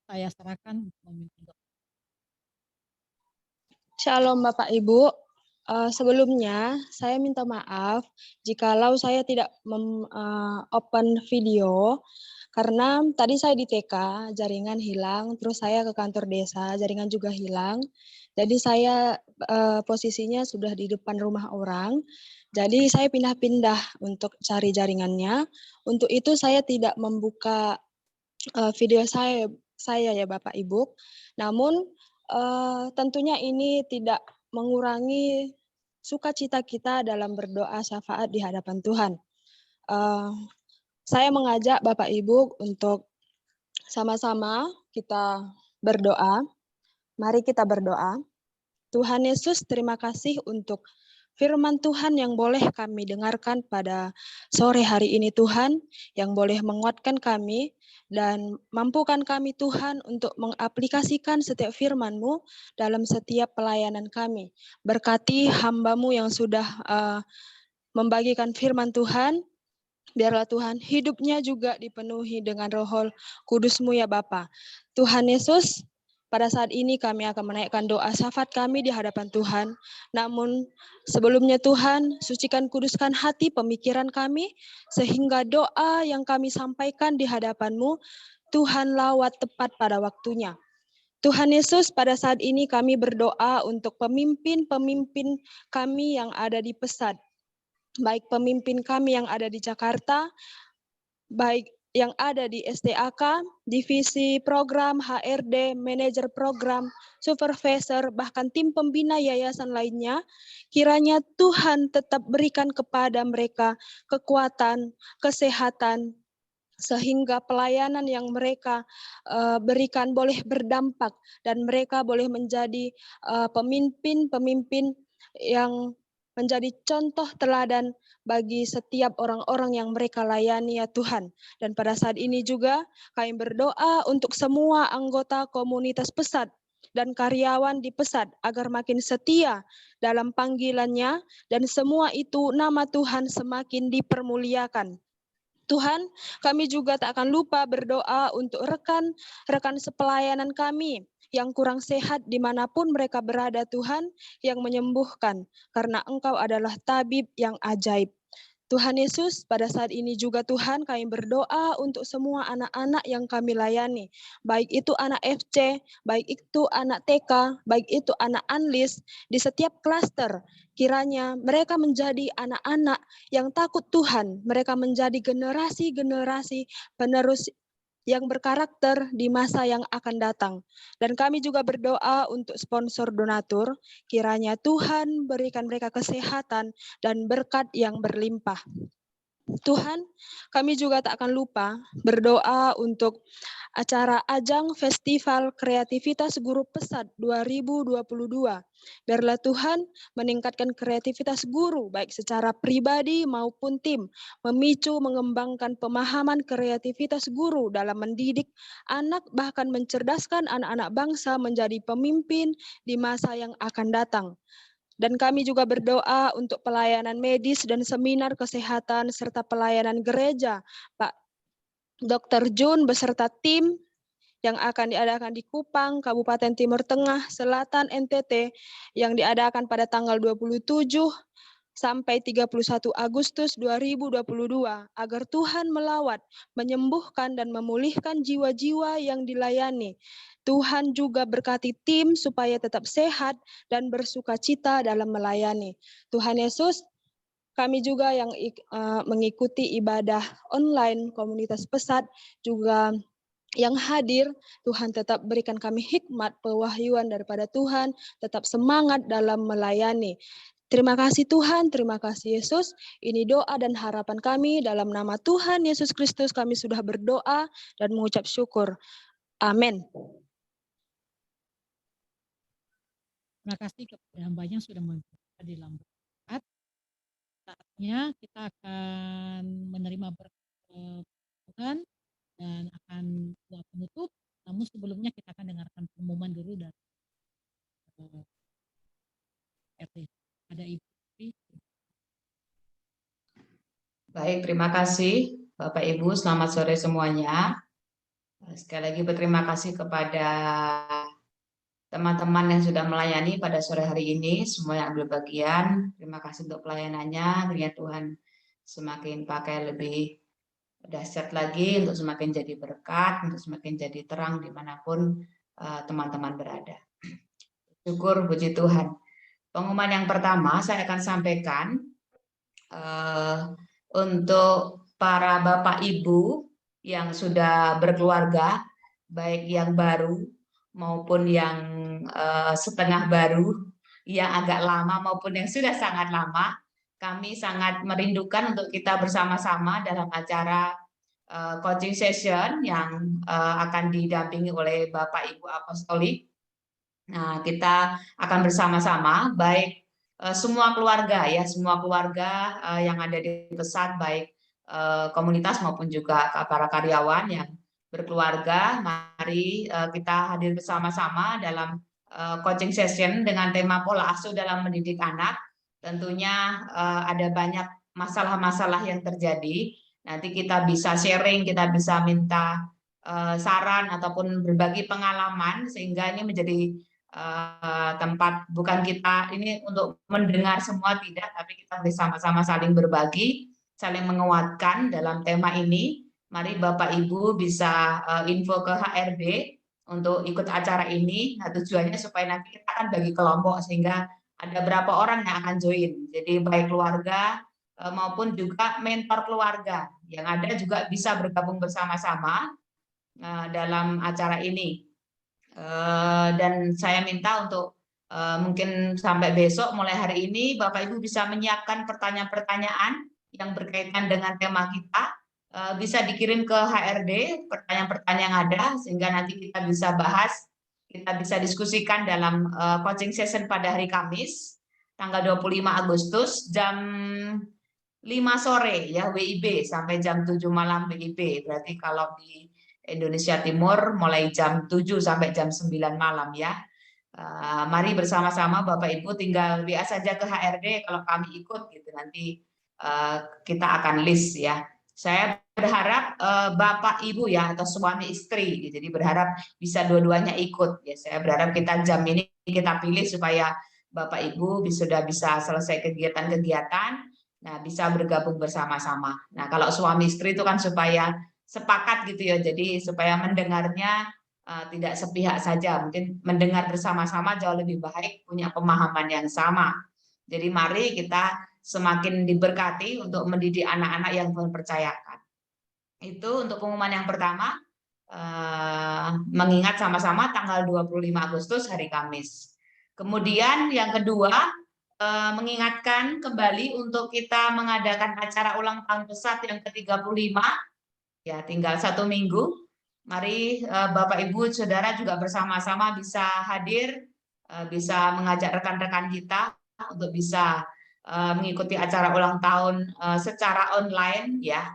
Speaker 1: saya serahkan untuk memimpin doa.
Speaker 6: Shalom Bapak Ibu. Sebelumnya saya minta maaf jikalau saya tidak open video karena tadi saya di TK, jaringan hilang, terus saya ke kantor desa, jaringan juga hilang. Jadi saya posisinya sudah di depan rumah orang. Jadi saya pindah-pindah untuk cari jaringannya. Untuk itu saya tidak membuka video saya ya Bapak Ibu. Namun tentunya ini tidak mengurangi sukacita kita dalam berdoa syafaat di hadapan Tuhan. Saya mengajak Bapak Ibu untuk sama-sama kita berdoa. Mari kita berdoa. Tuhan Yesus, terima kasih untuk firman Tuhan yang boleh kami dengarkan pada sore hari ini Tuhan, yang boleh menguatkan kami dan mampukan kami Tuhan untuk mengaplikasikan setiap firman-Mu dalam setiap pelayanan kami. Berkati hamba-Mu yang sudah membagikan firman Tuhan, biarlah Tuhan hidupnya juga dipenuhi dengan Roh Kudus-Mu ya Bapa. Tuhan Yesus, pada saat ini kami akan menaikkan doa syafaat kami di hadapan Tuhan. Namun sebelumnya Tuhan, sucikan kuduskan hati pemikiran kami, sehingga doa yang kami sampaikan di hadapan-Mu, Tuhan lawat tepat pada waktunya. Tuhan Yesus, pada saat ini kami berdoa untuk pemimpin-pemimpin kami yang ada di Pesat. Baik pemimpin kami yang ada di Jakarta, baik yang ada di STAK, divisi program, HRD, manajer program, supervisor, bahkan tim pembina yayasan lainnya, kiranya Tuhan tetap berikan kepada mereka kekuatan, kesehatan, sehingga pelayanan yang mereka berikan boleh berdampak dan mereka boleh menjadi pemimpin-pemimpin yang menjadi contoh teladan bagi setiap orang-orang yang mereka layani ya Tuhan. Dan pada saat ini juga kami berdoa untuk semua anggota komunitas Pesat dan karyawan di Pesat agar makin setia dalam panggilannya dan semua itu nama Tuhan semakin dipermuliakan. Tuhan, kami juga tak akan lupa berdoa untuk rekan-rekan sepelayanan kami yang kurang sehat dimanapun mereka berada Tuhan, yang menyembuhkan, karena Engkau adalah tabib yang ajaib. Tuhan Yesus, pada saat ini juga Tuhan kami berdoa untuk semua anak-anak yang kami layani. Baik itu anak FC, baik itu anak TK, baik itu anak Anlis, di setiap klaster. Kiranya mereka menjadi anak-anak yang takut Tuhan. Mereka menjadi generasi-generasi penerus yang berkarakter di masa yang akan datang. Dan kami juga berdoa untuk sponsor donatur, kiranya Tuhan berikan mereka kesehatan dan berkat yang berlimpah. Tuhan, kami juga tak akan lupa berdoa untuk acara Ajang Festival Kreativitas Guru Pesat 2022. Biarlah Tuhan meningkatkan kreativitas guru baik secara pribadi maupun tim, memicu mengembangkan pemahaman kreativitas guru dalam mendidik anak bahkan mencerdaskan anak-anak bangsa menjadi pemimpin di masa yang akan datang. Dan kami juga berdoa untuk pelayanan medis dan seminar kesehatan serta pelayanan gereja, Pak Dr. Jun beserta tim yang akan diadakan di Kupang, Kabupaten Timur Tengah, Selatan, NTT, yang diadakan pada tanggal 27 sampai 31 Agustus 2022, agar Tuhan melawat, menyembuhkan dan memulihkan jiwa-jiwa yang dilayani. Tuhan juga berkati tim supaya tetap sehat dan bersukacita dalam melayani. Tuhan Yesus, kami juga yang mengikuti ibadah online komunitas Pesat juga yang hadir, Tuhan tetap berikan kami hikmat, pewahyuan daripada Tuhan, tetap semangat dalam melayani. Terima kasih Tuhan, terima kasih Yesus. Ini doa dan harapan kami dalam nama Tuhan Yesus Kristus kami sudah berdoa dan mengucap syukur. Amin.
Speaker 1: Terima kasih kepada hambanya yang sudah memberkati di dalam berkat. Saatnya kita akan menerima berkat Tuhan dan akan doa penutup. Namun sebelumnya kita akan dengarkan pengumuman dulu dari RT. Ada Ibu.
Speaker 7: Baik, terima kasih Bapak Ibu, selamat sore semuanya. Sekali lagi berterima kasih kepada teman-teman yang sudah melayani pada sore hari ini, semua yang ambil bagian. Terima kasih untuk pelayanannya, kiranya Tuhan semakin pakai lebih dahsyat lagi untuk semakin jadi berkat, untuk semakin jadi terang dimanapun teman-teman berada. Syukur puji Tuhan. Pengumuman yang pertama saya akan sampaikan untuk para Bapak Ibu yang sudah berkeluarga, baik yang baru maupun yang setengah baru, yang agak lama maupun yang sudah sangat lama, kami sangat merindukan untuk kita bersama-sama dalam acara coaching session yang akan didampingi oleh Bapak Ibu Apostolik. Nah, kita akan bersama-sama, baik semua keluarga ya, semua keluarga yang ada di Pesat, baik komunitas maupun juga para karyawan yang berkeluarga, mari kita hadir bersama-sama dalam coaching session dengan tema pola asuh dalam mendidik anak. Tentunya ada banyak masalah-masalah yang terjadi. Nanti kita bisa sharing, kita bisa minta saran ataupun berbagi pengalaman sehingga ini menjadi tempat bukan kita ini untuk mendengar semua tidak, tapi kita bersama-sama saling berbagi, saling menguatkan dalam tema ini. Mari Bapak Ibu bisa info ke HRD untuk ikut acara ini. Nah, tujuannya supaya nanti kita akan bagi kelompok sehingga ada berapa orang yang akan join. Jadi baik keluarga maupun juga mentor keluarga yang ada juga bisa bergabung bersama-sama dalam acara ini. Dan saya minta untuk mungkin sampai besok mulai hari ini Bapak Ibu bisa menyiapkan pertanyaan-pertanyaan yang berkaitan dengan tema kita, bisa dikirim ke HRD pertanyaan-pertanyaan yang ada sehingga nanti kita bisa bahas, kita bisa diskusikan dalam coaching session pada hari Kamis tanggal 25 Agustus jam 5 sore ya WIB sampai jam 7 malam WIB. Berarti kalau di Indonesia Timur mulai jam 7 sampai jam 9 malam ya. Mari bersama-sama Bapak Ibu tinggal WA saja ke HRD kalau kami ikut gitu, nanti kita akan list ya. Saya berharap Bapak Ibu ya atau suami istri, jadi berharap bisa dua-duanya ikut ya. Saya berharap kita jam ini kita pilih supaya Bapak Ibu sudah bisa selesai kegiatan-kegiatan, nah bisa bergabung bersama-sama. Nah kalau suami istri itu kan supaya sepakat gitu ya, jadi supaya mendengarnya tidak sepihak saja, mungkin mendengar bersama-sama jauh lebih baik, punya pemahaman yang sama. Jadi mari kita semakin diberkati untuk mendidik anak-anak yang Tuhan percayakan. Itu untuk pengumuman yang pertama, mengingat sama-sama tanggal 25 Agustus hari Kamis. Kemudian yang kedua, mengingatkan kembali untuk kita mengadakan acara ulang tahun pesat yang ke-35, ya tinggal 1 minggu. Mari Bapak Ibu Saudara juga bersama-sama bisa hadir, bisa mengajak rekan-rekan kita untuk bisa mengikuti acara ulang tahun secara online ya.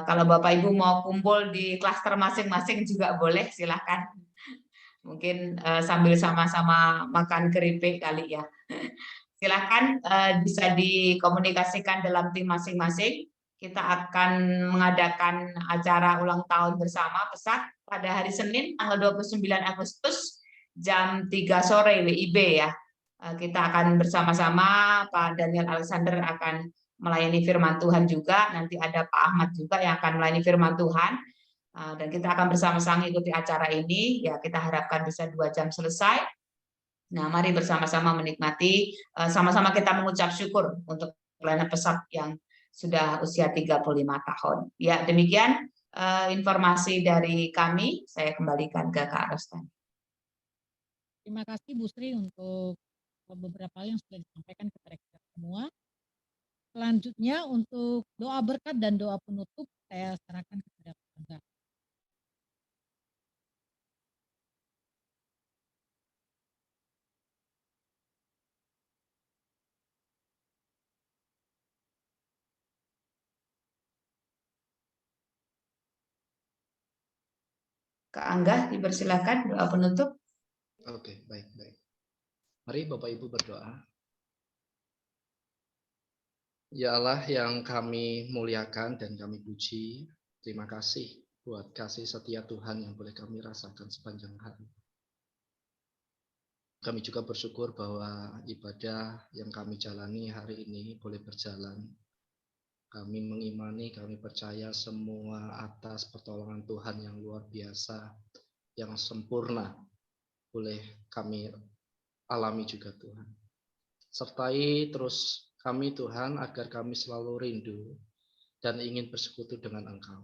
Speaker 7: Kalau Bapak Ibu mau kumpul di klaster masing-masing juga boleh, silakan. Mungkin sambil sama-sama makan keripik kali ya. Silakan bisa dikomunikasikan dalam tim masing-masing. Kita akan mengadakan acara ulang tahun bersama pesat pada hari Senin tanggal 29 Agustus jam 3 sore WIB ya. Kita akan bersama-sama, Pak Daniel Alexander akan melayani firman Tuhan juga, nanti ada Pak Ahmad juga yang akan melayani firman Tuhan, dan kita akan bersama-sama ikuti acara ini, ya kita harapkan bisa 2 jam selesai. Nah mari bersama-sama menikmati, sama-sama kita mengucap syukur untuk pelayanan pesat yang sudah usia 35 tahun. Ya demikian informasi dari kami, saya kembalikan ke Kak Rostani.
Speaker 1: Terima kasih Bu Sri untuk beberapa hal yang sudah disampaikan kepada kita semua. Selanjutnya untuk doa berkat dan doa penutup saya serahkan kepada Anda.
Speaker 7: Kak Angga dipersilakan doa penutup.
Speaker 2: Oke, baik. Mari Bapak Ibu berdoa. Ya Allah yang kami muliakan dan kami puji, terima kasih buat kasih setia Tuhan yang boleh kami rasakan sepanjang hari. Kami juga bersyukur bahwa ibadah yang kami jalani hari ini boleh berjalan. Kami mengimani, kami percaya semua atas pertolongan Tuhan yang luar biasa, yang sempurna, boleh kami alami juga Tuhan. Sertai terus kami Tuhan agar kami selalu rindu dan ingin bersekutu dengan Engkau.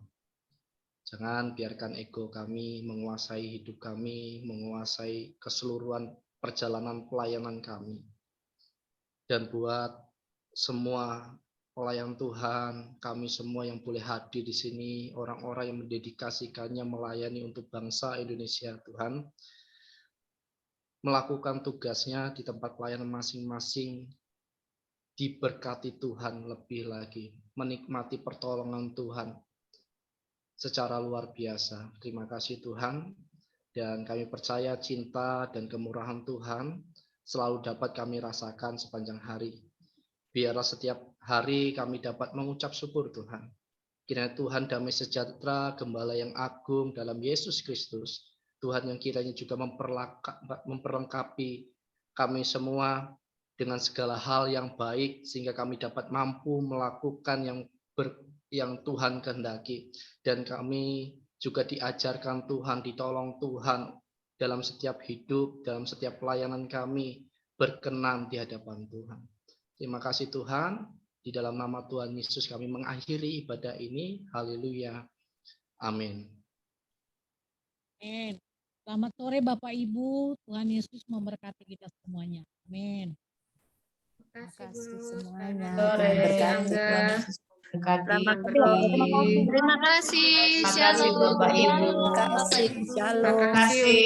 Speaker 2: Jangan biarkan ego kami menguasai hidup kami, menguasai keseluruhan perjalanan pelayanan kami. Dan buat semua pelayan Tuhan, kami semua yang boleh hadir di sini, orang-orang yang mendedikasikannya melayani untuk bangsa Indonesia Tuhan, melakukan tugasnya di tempat pelayanan masing-masing, diberkati Tuhan lebih lagi, menikmati pertolongan Tuhan secara luar biasa. Terima kasih Tuhan, dan kami percaya cinta dan kemurahan Tuhan selalu dapat kami rasakan sepanjang hari. Biarlah setiap hari kami dapat mengucap syukur Tuhan. Kiranya Tuhan damai sejahtera, Gembala yang agung dalam Yesus Kristus, Tuhan yang kiranya juga memperlengkapi kami semua dengan segala hal yang baik, sehingga kami dapat mampu melakukan yang Tuhan kehendaki. Dan kami juga diajarkan Tuhan, ditolong Tuhan dalam setiap hidup, dalam setiap pelayanan kami, berkenan di hadapan Tuhan. Terima kasih Tuhan, Di dalam nama Tuhan Yesus kami mengakhiri ibadah ini. Haleluya. Amin.
Speaker 1: Amin. Selamat sore Bapak Ibu, Tuhan Yesus memberkati kita semuanya. Amin.
Speaker 8: Terima kasih
Speaker 6: kasih
Speaker 8: Bu.
Speaker 6: semuanya.
Speaker 7: Sore,
Speaker 6: Berkati.
Speaker 7: Angga. Berkati.
Speaker 8: Terima kasih.
Speaker 7: Terima kasih Bapak Ibu.
Speaker 6: Terima kasih.
Speaker 8: Terima kasih.